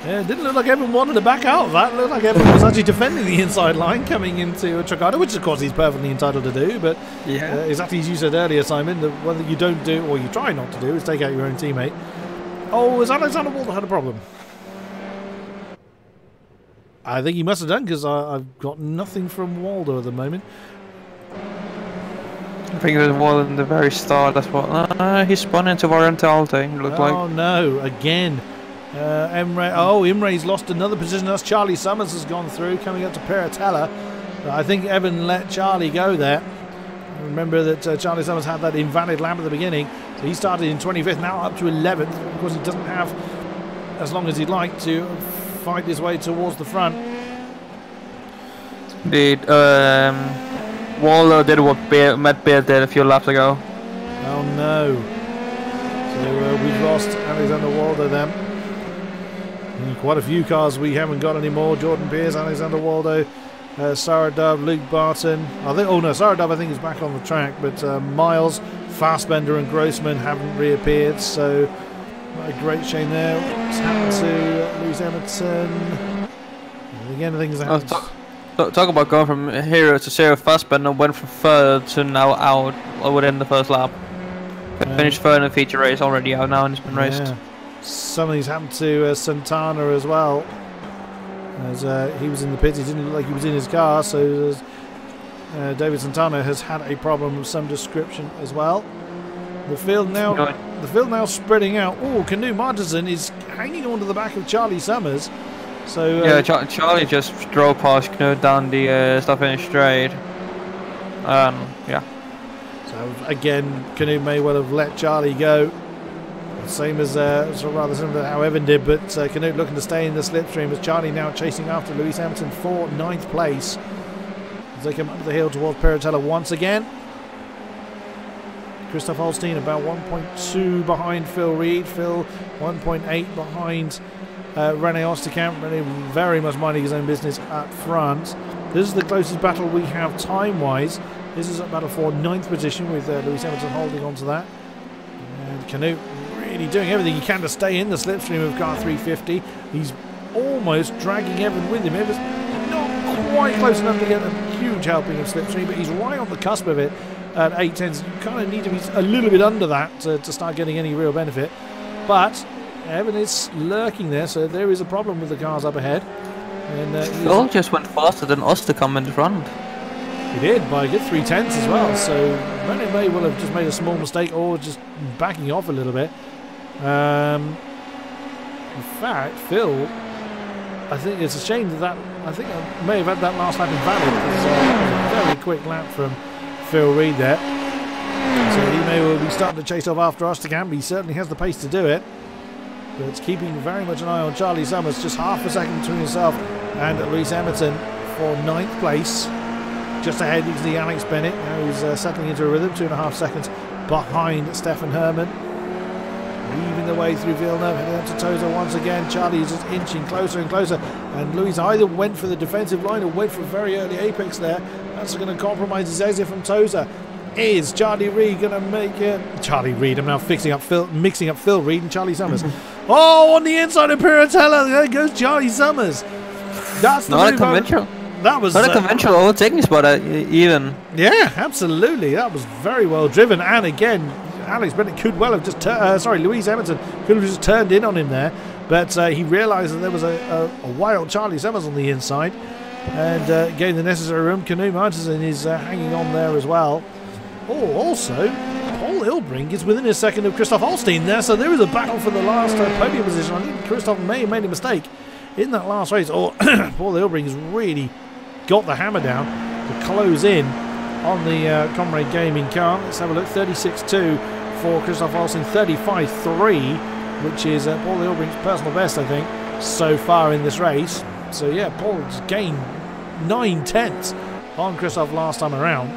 [SPEAKER 1] yeah, it didn't look like Evan wanted to back out of that. It looked like Evan was actually defending the inside line coming into a Tricado, which of course he's perfectly entitled to do. But
[SPEAKER 2] yeah,
[SPEAKER 1] exactly as you said earlier, Simon, the one that you don't do, or you try not to do, is take out your own teammate. Oh, has Alexander Walter had a problem? I think he must have done, because I've got nothing from Waldo at the moment.
[SPEAKER 2] I think it was Waldo in the very start. That's what he spun into Varentalte. It looked like.
[SPEAKER 1] Oh no! Again, Imre. Oh, Imre's lost another position. That's Charlie Summers has gone through, coming up to Peratella. I think Evan let Charlie go there. Remember that Charlie Summers had that invalid lap at the beginning, so he started in 25th, now up to 11th. Of course, he doesn't have as long as he'd like to fight his way towards the front.
[SPEAKER 2] Indeed. Waldo did what Matt Beard did a few laps ago.
[SPEAKER 1] Oh no. So we've lost Alexander Waldo then. And quite a few cars we haven't got anymore. Jordan Pierce, Alexander Waldo, Sarah Dove, Luke Barton. Sarah Dove I think is back on the track, but Miles, Fastbender and Grossman haven't reappeared, so a great shame there. What's happened to Lewis Hamilton? Again, things happened.
[SPEAKER 2] Talk about going from hero to zero. Fastbender went from 3rd to now out within the first lap. Finished 3rd in the feature race, already out now and it's been raced.
[SPEAKER 1] Something's happened to Santana as well. As he was in the pits, he didn't look like he was in his car, so David Santana has had a problem of some description as well. The field now spreading out. Oh, Canute Martinson is hanging onto the back of Charlie Summers. So
[SPEAKER 2] yeah, Charlie just drove past Canute down the start-finish straight. Yeah.
[SPEAKER 1] So again, Canute may well have let Charlie go. Same as rather similar to how Evan did, but Canute looking to stay in the slipstream as Charlie now chasing after Lewis Hamilton for 9th place. As they come up the hill towards Peratella once again. Christoph Holstein about 1.2 behind Phil Reed. Phil 1.8 behind Rene Osterkamp. Rene very much minding his own business up front. This is the closest battle we have time-wise. This is a battle for 9th position with Lewis Hamilton holding on to that. And Canute really doing everything he can to stay in the slipstream of car 350. He's almost dragging Evan with him. Evan's not quite close enough to get a huge helping of slipstream, but he's right on the cusp of it at 8/10. You kind of need to be a little bit under that to start getting any real benefit. But Evan is lurking there, so there is a problem with the cars up ahead. And
[SPEAKER 2] Phil just went faster than Osterkamp in the front.
[SPEAKER 1] He did by a good 3/10 as well, so Brennan may well have just made a small mistake or just backing off a little bit. In fact, Phil, I think it's a shame that I think I may have had that last lap invalid. It was a very quick lap from Phil Reed there. So he may well be starting to chase off after Osterkamp. He certainly has the pace to do it. But it's keeping very much an eye on Charlie Summers. Just half a second between himself and Lewis Emerton for 9th place. Just ahead is the Alex Bennett. Now he's settling into a rhythm. 2.5 seconds behind Stefan Herman. Weaving the way through Villeneuve, heading up to Toza once again. Charlie is just inching closer and closer, and Louis either went for the defensive line or went for a very early apex there. That's going to compromise his exit from Toza. Is Charlie Reed going to make it? Charlie Reed, I'm now mixing up Phil Reed and Charlie Summers. Oh, on the inside of Piratella, there goes Charlie Summers. That's the
[SPEAKER 2] not a conventional.
[SPEAKER 1] That was
[SPEAKER 2] not a conventional overtaking spot even.
[SPEAKER 1] Yeah, absolutely. That was very well driven, and again, Alex Bennett could well have just Louise Emerton could have just turned in on him there, but he realised that there was a wild Charlie Summers on the inside and gave the necessary room. Canoe Martinson is hanging on there as well. Oh, also, Paul Ilbrink is within a second of Christoph Holstein there, so there is a battle for the last podium position. I think Christoph may have made a mistake in that last race, or Paul Ilbrink has really got the hammer down to close in on the Comrade Gaming car. Let's have a look. 36.2 for Christoph Holstein, 35.3, which is Paul Ilbrink's personal best, I think, so far in this race. So yeah, Paul's gained 9/10 on Christoph last time around.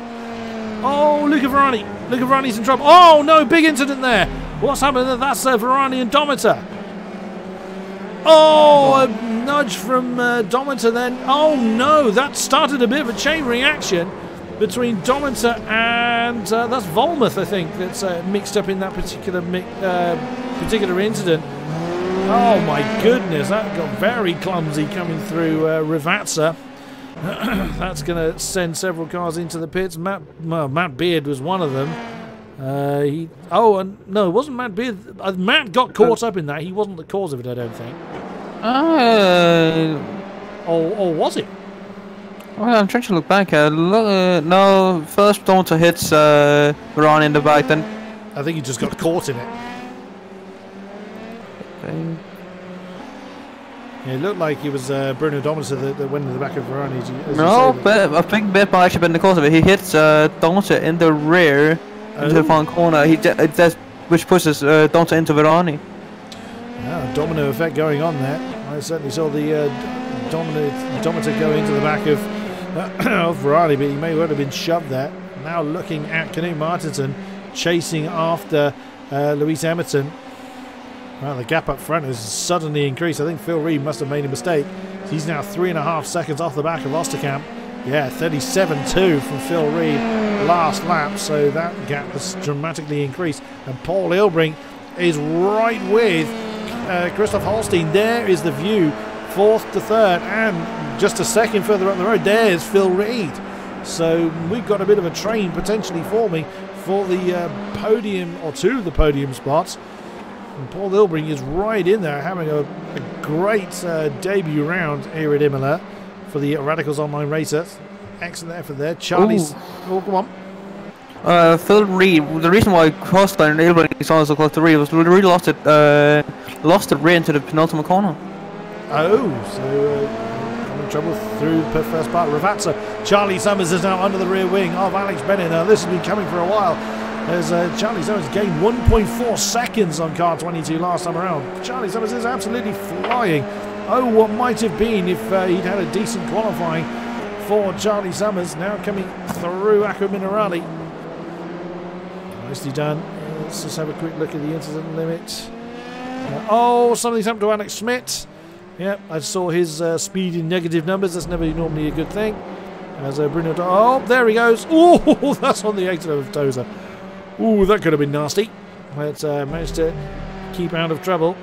[SPEAKER 1] Oh, Luca Verani. Luca Verani's in trouble. Oh no, big incident there. What's happened there? That's Verani and Dometer. Oh, a nudge from Dometer then. Oh no, that started a bit of a chain reaction between Dometer and that's Volmuth, I think, that's mixed up in that particular incident. Oh my goodness, that got very clumsy coming through Rivazza. That's going to send several cars into the pits. Matt Beard was one of them. No, it wasn't Matt Beard. Matt got caught up in that. He wasn't the cause of it, I don't think. Or was it?
[SPEAKER 2] Well, I'm trying to look back. No, first Dometer hits Ron in the back, then
[SPEAKER 1] I think he just got caught in it. Yeah, it looked like it was Bruno Dometer that went in the back of Verani.
[SPEAKER 2] No, but I think Bip might actually been the cause of it. He hits Dometer in the rear into the front corner. Which pushes Dometer into Verani.
[SPEAKER 1] Yeah, domino effect going on there. I certainly saw the Dometer go into the back of Verani, but he may well have been shoved there. Now looking at Knut Martinson chasing after Luis Emerton. Well, the gap up front has suddenly increased. I think Phil Reed must have made a mistake. He's now 3.5 seconds off the back of Osterkamp. Yeah, 37.2 from Phil Reed last lap, so that gap has dramatically increased. And Paul Ilbrink is right with Christoph Holstein. There is the view, 4th to 3rd, and just a second further up the road, there's Phil Reed. So we've got a bit of a train potentially forming for the podium, or 2 of the podium spots. And Paul Ilbrink is right in there, having a great debut round here at Imola for the Radicals Online Racers. Excellent effort there. Charlie's... Oh, come
[SPEAKER 2] on. Phil Reed, the reason why Costa and Ilbrink is also close to Reed was Reed lost it rear into the penultimate corner.
[SPEAKER 1] Oh, so having trouble through the first part. Rivazza. Charlie Summers is now under the rear wing of Alex Bennett. Now this has been coming for a while, as Charlie Summers gained 1.4 seconds on car 22 last time around. Charlie Summers is absolutely flying. Oh, what might have been if he'd had a decent qualifying for Charlie Summers. Now coming through Acqua Minerale. Nicely done. Let's just have a quick look at the incident limit. Something's happened to Alex Schmidt. Yeah, I saw his speed in negative numbers. That's never normally a good thing. As Bruno... Oh, there he goes. Oh, that's on the exit of Toza. Oh, that could have been nasty. But managed to keep out of trouble.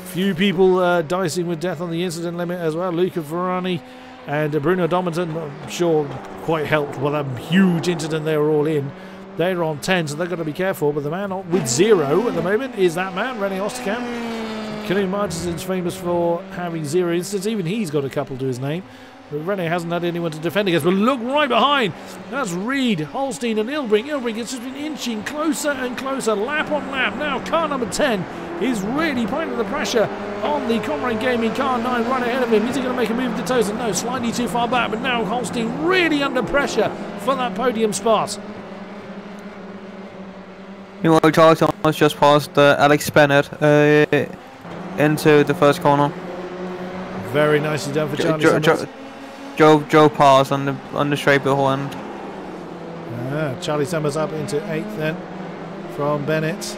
[SPEAKER 1] Few people dicing with death on the incident limit as well. Luca Verani and Bruno Domerton, I'm sure, quite helped with a huge incident they were all in. They're on 10, so they've got to be careful. But the man with 0 at the moment is that man, René Osterkamp. Knut Martinson's famous for having 0 incidents. Even he's got a couple to his name. Renault hasn't had anyone to defend against, but look right behind. That's Reed, Holstein and Ilbrink. Ilbrink has just been inching closer and closer, lap on lap. Now car number 10 is really putting the pressure on the Comrade Gaming car 9 right ahead of him. Is he going to make a move to Tosin? No, slightly too far back, but now Holstein really under pressure for that podium spot.
[SPEAKER 2] Meanwhile, Charles Thomas just passed Alex Bennett into the first corner.
[SPEAKER 1] Very nicely done for Charlie
[SPEAKER 2] Joe passed on the straight behind.
[SPEAKER 1] Charlie Summers up into 8th then from Bennett.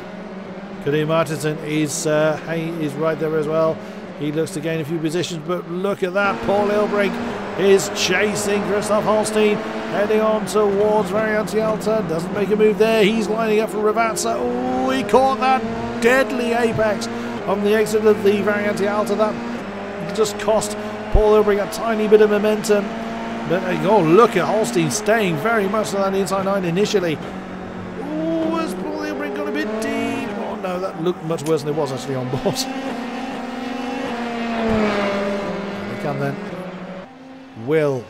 [SPEAKER 1] Kadir Martinson is right there as well. He looks to gain a few positions, but look at that. Paul Ilbrink is chasing Christoph Holstein, heading on towards Variante Alta. Doesn't make a move there. He's lining up for Ravazza. Oh, he caught that deadly apex on the exit of the Variante Alta. That just cost Paul Ilbrink a tiny bit of momentum. But oh, look at Holstein staying very much to that inside line initially. Oh, has Paul Ilbrink got a bit deep? Oh no, that looked much worse than it was actually on board. They come then. Will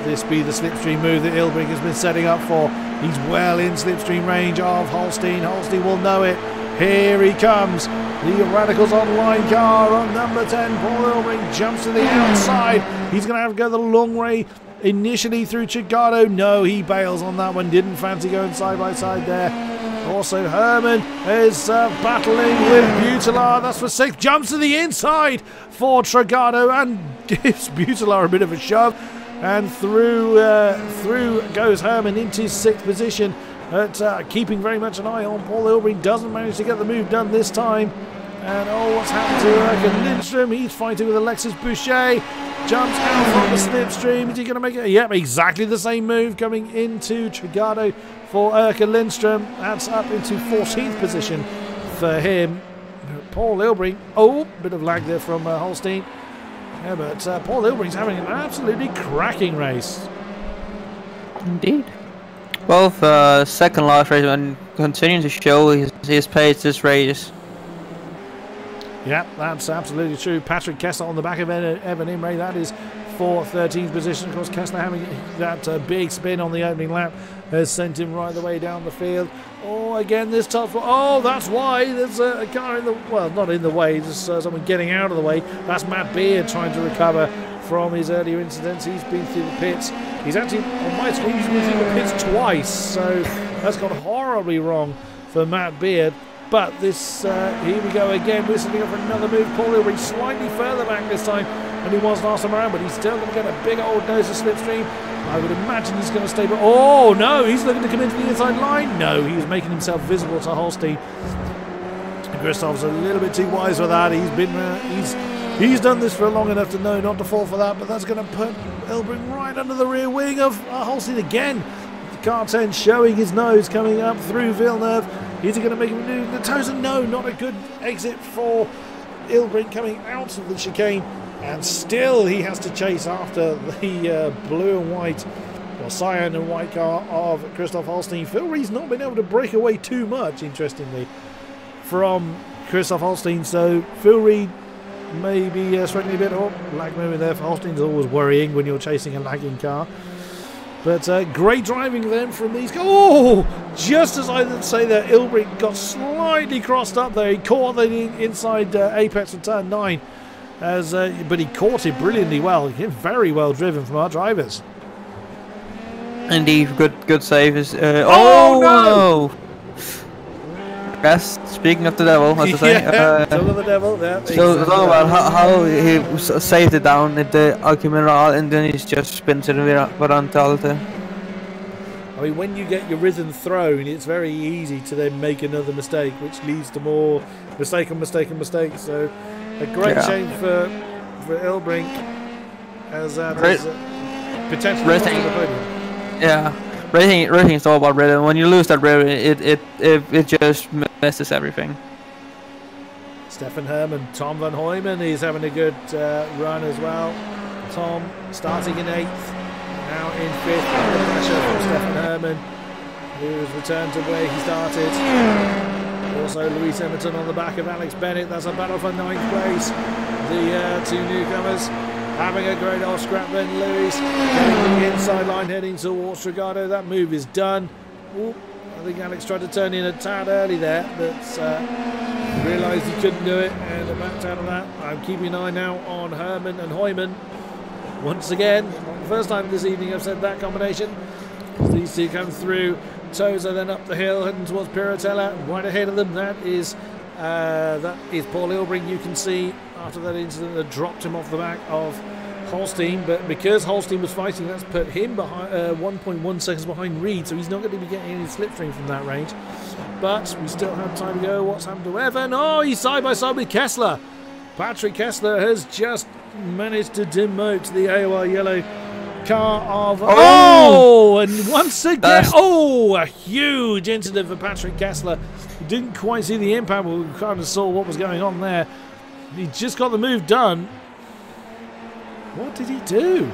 [SPEAKER 1] this be the slipstream move that Ilbrink has been setting up for? He's well in slipstream range of Holstein. Holstein will know it. Here he comes. The Radicals Online car on number 10. Paul Ilbrink jumps to the outside. He's going to have to go the long way initially through Chicago. No, he bails on that one. Didn't fancy going side by side there. Also, Herman is battling with Butelaar. That's for 6th. Jumps to the inside for Trigado and gives Butelaar a bit of a shove. And through goes Herman into 6th position. But keeping very much an eye on Paul Ilbrink. Doesn't manage to get the move done this time. And oh, what's happened to Erkan Lindström? He's fighting with Alexis Boucher. Jumps out from the slipstream. Is he going to make it? Yep, exactly the same move coming into Trigado for Erkan Lindström. That's up into 14th position for him. Paul Ilbrink. Oh, bit of lag there from Holstein. Yeah, but Paul Ilbrink's having an absolutely cracking race.
[SPEAKER 2] Indeed. Both second last race and continuing to show his pace this race.
[SPEAKER 1] Yeah, that's absolutely true. Patrick Kessler on the back of Evan Imre. That is for 13th position. Of course, Kessler having that big spin on the opening lap has sent him right the way down the field. Oh, again, this tough. Oh, that's why there's a car in the... Well, not in the way. There's someone getting out of the way. That's Matt Beard trying to recover from his earlier incidents. He's been through the pits. He's actually, on my screen, he's been through the pits twice. So that's gone horribly wrong for Matt Beard. But this, here we go again, whistling up for another move. Paul Ilbrink slightly further back this time than he was last time around, but he's still going to get a big old dose of slipstream. I would imagine he's going to stay, but oh no, he's looking to come into the inside line. No, he's making himself visible to Holstein. Christoph's a little bit too wise for that. He's done this for long enough to know not to fall for that, but that's going to put Ilbrink right under the rear wing of Holstein again. The car 10 showing his nose coming up through Villeneuve. Is he going to make a move? The Tosin, no, not a good exit for Ilbrink coming out of the chicane. And still he has to chase after the blue and white, or cyan and white car of Christoph Holstein. Phil Reed's not been able to break away too much, interestingly, from Christoph Holstein. So Phil Reed may be struggling a bit. Oh, lag moment there for Holstein's always worrying when you're chasing a lagging car. But great driving then from these guys. Oh, just as I say that, Ilbrink got slightly crossed up there. He caught the inside apex of turn 9. But he caught it brilliantly well. Very well driven from our drivers.
[SPEAKER 2] Indeed, good save.
[SPEAKER 1] Oh no!
[SPEAKER 2] Yes, speaking of the devil, what to say?
[SPEAKER 1] Talk of the devil. Yeah,
[SPEAKER 2] so talk about how he saved it down at the Alchemiral and then he's just spin to the Variante Alta.
[SPEAKER 1] I mean, when you get your rhythm thrown, it's very easy to then make another mistake, which leads to more mistake on mistake on mistake. So a great shame for Ilbrink as potentially
[SPEAKER 2] racing. The podium. Yeah. Racing is all about rhythm. When you lose that rhythm, it just messes everything.
[SPEAKER 1] Stefan Herman, Tom van Hooyman, he's having a good run as well. Tom starting in 8th, now in 5th under pressure from Stefan Herman, who's returned to where he started. Also Luis Emerton on the back of Alex Bennett. That's a battle for 9th place. The two newcomers. having a great old scrap then. Lewis getting the inside line heading towards Ricardo. That move is done. Ooh, I think Alex tried to turn in a tad early there, but realised he couldn't do it and backed out of that. I'm keeping an eye now on Herman and Hoyden. Once again, not the first time this evening I've said that combination. As these two come through, Tozer then up the hill heading towards Piratella. Right ahead of them, that is Paul Ilbring. You can see after that incident that dropped him off the back of Holstein, but because Holstein was fighting, that's put him behind 1.1 seconds behind Reed, so he's not going to be getting any slipstream from that range. But we still have time to go. What's happened to Evan? Oh, he's side by side with Kessler. Patrick Kessler has just managed to demote the AOR yellow car of... Oh! And once again... Oh! A huge incident for Patrick Kessler. We didn't quite see the impact, but we kind of saw what was going on there. He just got the move done. What did he do?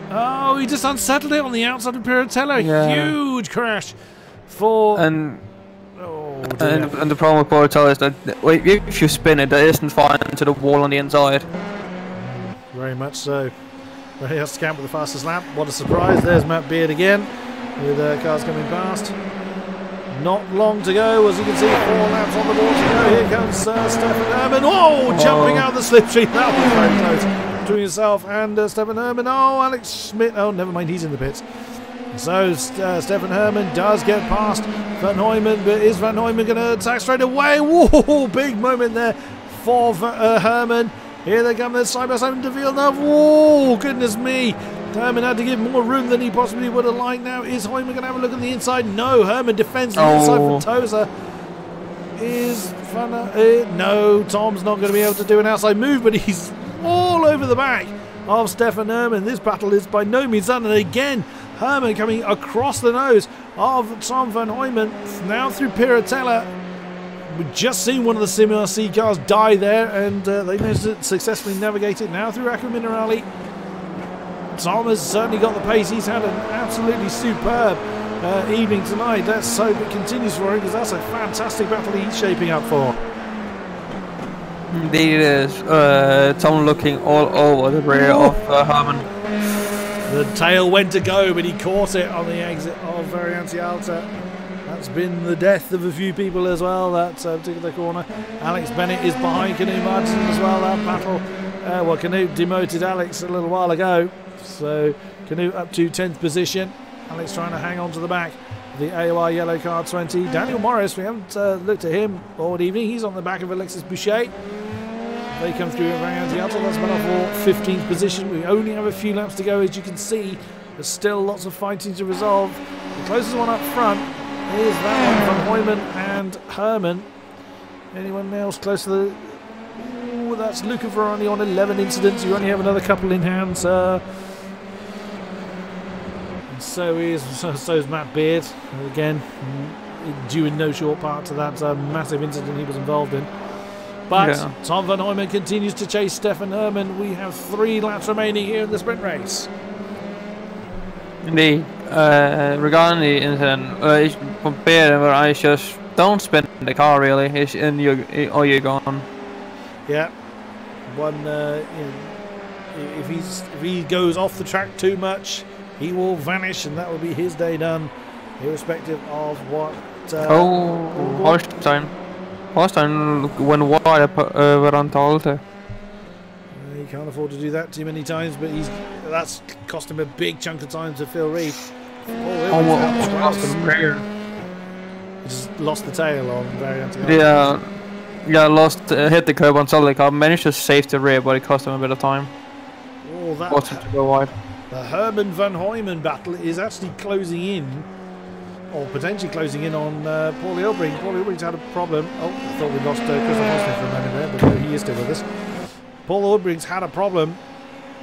[SPEAKER 1] Oh, he just unsettled it on the outside of Piratella.
[SPEAKER 2] Yeah.
[SPEAKER 1] Huge crash for...
[SPEAKER 2] And the problem with Piratella is that if you spin it, it isn't fine into the wall on the inside.
[SPEAKER 1] Very much so. But here's Scamp with the fastest lap. What a surprise. There's Matt Beard again with cars coming past. Not long to go, as you can see, 4 laps on the board to go. Here comes Stefan Herman. Oh, jumping out of the slipstream. That was very close between himself and Stefan Herman. Oh, Alex Schmidt. Oh, never mind, he's in the pits. So Stefan Herman does get past Van Hooyman, but is Van Hooyman going to attack straight away? Whoa, big moment there for Herman. Here they come, they're side by side into Villeneuve. Whoa, goodness me. Herman had to give more room than he possibly would have liked. Now, is Hooyman going to have a look on the inside? No, Herman defends the inside for Tozer. No, Tom's not going to be able to do an outside move, but he's all over the back of Stefan Herman. This battle is by no means done, and again, Herman coming across the nose of Tom Van Hooyman, now through Piratella. We've just seen one of the Simula C cars die there, and they managed to successfully navigate it now through Acqua Minerale. Tom has certainly got the pace. He's had an absolutely superb evening tonight. Let's hope it continues for him, because that's a fantastic battle he's shaping up for.
[SPEAKER 2] Indeed it is. Tom looking all over the rear of Herman.
[SPEAKER 1] The tail went to go, but he caught it on the exit of Variante Alta. That's been the death of a few people as well, that particular corner. Alex Bennett is behind Canute Martin as well. That battle, well, Canute demoted Alex a little while ago. So Canute up to 10th position. Alex trying to hang on to the back of the AOR yellow car 20. Daniel Morris, we haven't looked at him all evening. He's on the back of Alexis Boucher. They come through at Variante Alta. That's about for 15th position. We only have a few laps to go, as you can see. There's still lots of fighting to resolve. The closest one up front is that one from Hooyman and Herman. Anyone else close to the... Ooh, that's Luca Veroni on 11 incidents. You only have another couple in hand, sir. And so is Matt Beard. Again, due in no short part to that massive incident he was involved in. But yeah. Tom Van Hooyman continues to chase Stefan Herman. We have 3 laps remaining here in the sprint race.
[SPEAKER 2] Indeed. Regarding the incident, compared where I just don't spin the car really, it's in you're gone.
[SPEAKER 1] Yeah. One, if he goes off the track too much, he will vanish, and that will be his day done, irrespective of what.
[SPEAKER 2] Holstein went wide around Alta.
[SPEAKER 1] He can't afford to do that too many times, but that's cost him a big chunk of time to Phil Reed. He just lost the tail on Variante.
[SPEAKER 2] Hit the curb on solid car, managed to save the rear, but it cost him a bit of time.
[SPEAKER 1] Oh, that
[SPEAKER 2] forced him to go wide.
[SPEAKER 1] The Herman Van Hooyman battle is actually closing in, or potentially closing in on Paul Ilbring. Paul Ilbring's had a problem. Oh, I thought we lost Christopher Holstein for a moment there, but no, he is still with us. Paul Ilbring's had a problem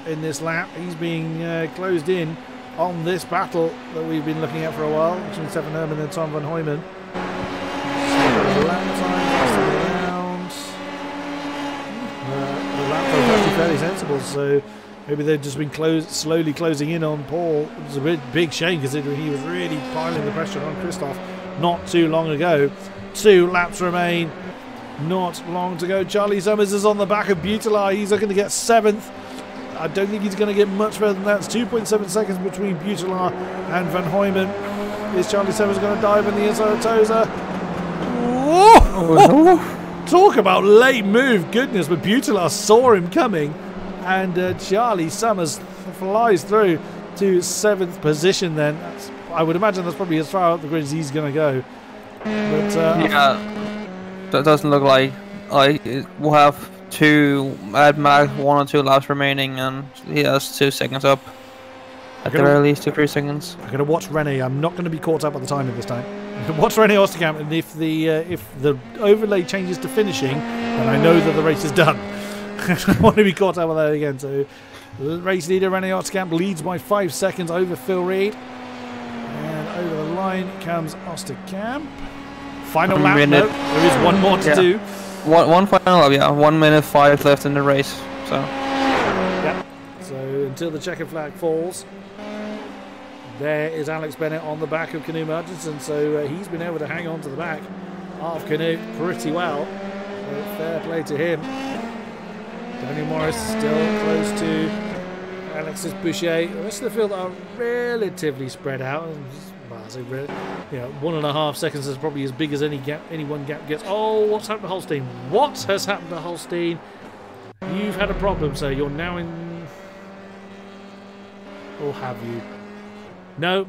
[SPEAKER 1] in this lap. He's being closed in on this battle that we've been looking at for a while between Stefan Herman and Tom Van Hooyman. So lap time around. The lap time is actually fairly sensible, so maybe they've just been slowly closing in on Paul. It was a big shame, considering he was really piling the pressure on Christoph not too long ago. 2 laps remain. Not long to go. Charlie Summers is on the back of Butala. He's looking to get 7th. I don't think he's going to get much further than that. It's 2.7 seconds between Butelaar and Van Hooyman. Is Charlie Summers going to dive in the inside of Tozer? Talk about late move, goodness, but Butelaar saw him coming, and Charlie Summers flies through to 7th position then. I would imagine that's probably as far up the grid as he's going to go. But,
[SPEAKER 2] yeah, that doesn't look like we'll have at max 1 or 2 laps remaining, and he has 2 seconds up. At the very least, 2 or 3 seconds.
[SPEAKER 1] I'm going to watch Rene. I'm not going to be caught up at the timing this time. I'm going to watch Rene Osterkamp, and if the overlay changes to finishing, then I know that the race is done. I don't want to be caught up with that again. So, race leader Rene Osterkamp leads by 5 seconds over Phil Reed. And over the line comes Osterkamp. Final lap, no, there is one more to do. One
[SPEAKER 2] final lap, yeah. 1 minute 5 left in the race. So.
[SPEAKER 1] Yeah. So until the checkered flag falls, there is Alex Bennett on the back of Canute Murchison. So he's been able to hang on to the back of Canute pretty well. So fair play to him. Daniel Morris still close to Alexis Boucher. The rest of the field are relatively spread out. Well, I say, 1.5 seconds is probably as big as any one gap gets. Oh, what's happened to Holstein? What has happened to Holstein? You've had a problem, sir. You're now in... Or have you? No,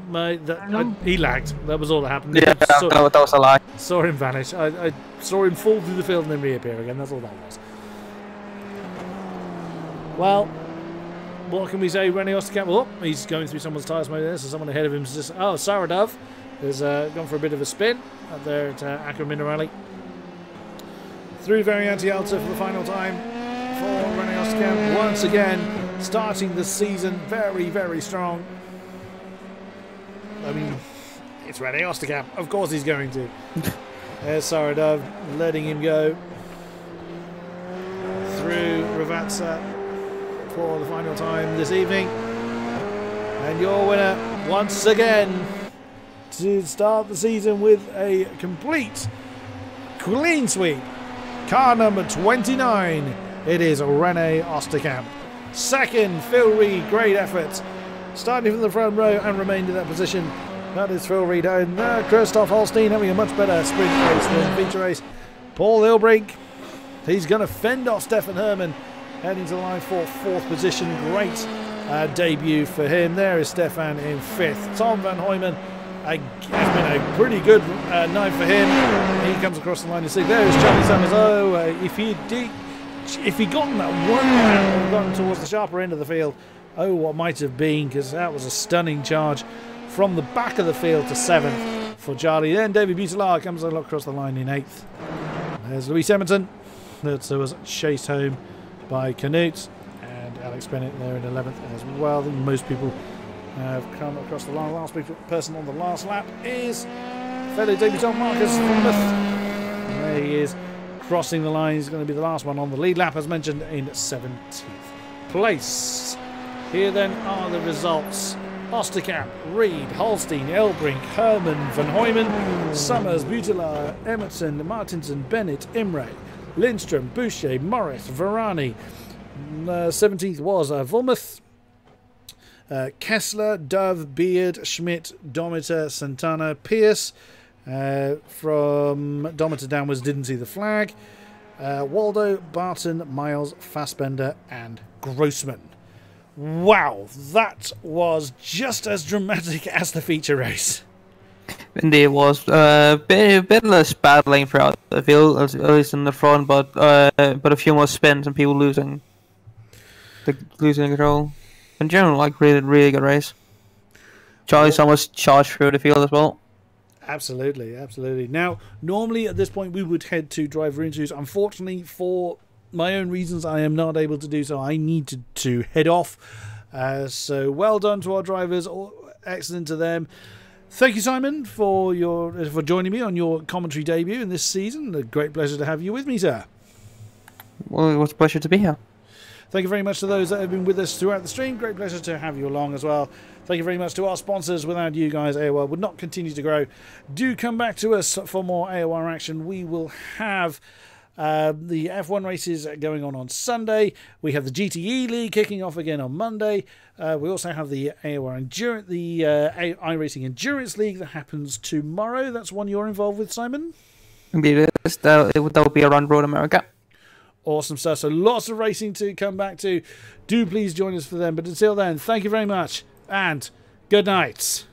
[SPEAKER 1] he lagged. That was all that happened.
[SPEAKER 2] Yeah, that was a lie.
[SPEAKER 1] Saw him vanish. I saw him fall through the field and then reappear again. That's all that was. Well, what can we say? Rene Osterkamp, oh, he's going through someone's tyres mode there, so someone ahead of him is just... Oh, Saradov has gone for a bit of a spin up there at Acro Minerali. Through Variante Alta for the final time for Rene Osterkamp. Once again, starting the season very, very strong. I mean, it's Rene Osterkamp. Of course he's going to. There's Saradov letting him go through Ravatsa for the final time this evening. And your winner once again to start the season with a complete clean sweep. Car number 29. It is Rene Osterkamp. Second, Phil Reed. Great effort. Starting from the front row and remained in that position. That is Phil Reed. And Christoph Holstein having a much better sprint race than feature race. Paul Ilbrink. He's going to fend off Stefan Herman. Heading to the line for 4th position. Great debut for him. There is Stefan in 5th. Tom Van Hooyman has been a pretty good night for him. He comes across the line to 6th. There is Charlie Summers. Oh, if he gotten that one lap or gotten towards the sharper end of the field, oh, what might have been, because that was a stunning charge from the back of the field to 7th for Charlie. Then David Butelaar comes across the line in 8th. There's Louis Edmondson. That was chased home by Canute, and Alex Bennett there in 11th as well. I think most people have come across the line. Last person on the last lap is fellow debutant Marcus Fulmouth. There he is, crossing the line. He's going to be the last one on the lead lap, as mentioned, in 17th place. Here then are the results. Osterkamp, Reed, Holstein, Elbrink, Herman, Van Hooyman, Summers, Butelaar, Emerson, Martinson, Bennett, Imre, Lindstrom, Boucher, Morris, Varani. 17th was Fulmouth. Kessler, Dove, Beard, Schmidt, Dometer, Santana, Pierce. From Dometer downwards, didn't see the flag. Waldo, Barton, Miles, Fassbender, and Grossman. Wow, that was just as dramatic as the feature race.
[SPEAKER 2] Indeed, it was a bit less battling throughout the field, at least in the front, but a few more spins and people losing control. In general, like really good race. Charlie Summers charged through the field as well.
[SPEAKER 1] Absolutely, absolutely. Now, normally at this point we would head to driver interviews. Unfortunately, for my own reasons, I am not able to do so. I need to head off. So well done to our drivers. Excellent to them. Thank you, Simon, for joining me on your commentary debut in this season. A great pleasure to have you with me, sir.
[SPEAKER 2] Well, it was a pleasure to be here.
[SPEAKER 1] Thank you very much to those that have been with us throughout the stream. Great pleasure to have you along as well. Thank you very much to our sponsors. Without you guys, AOR would not continue to grow. Do come back to us for more AOR action. We will have The F1 races are going on Sunday. We have the GTE League kicking off again on Monday. We also have the AOR Endurance, the iRacing Endurance League that happens tomorrow. That's one you're involved with, Simon.
[SPEAKER 2] Indeed, that'll be around Road America.
[SPEAKER 1] Awesome stuff. So lots of racing to come back to. Do please join us for them. But until then, thank you very much and good night.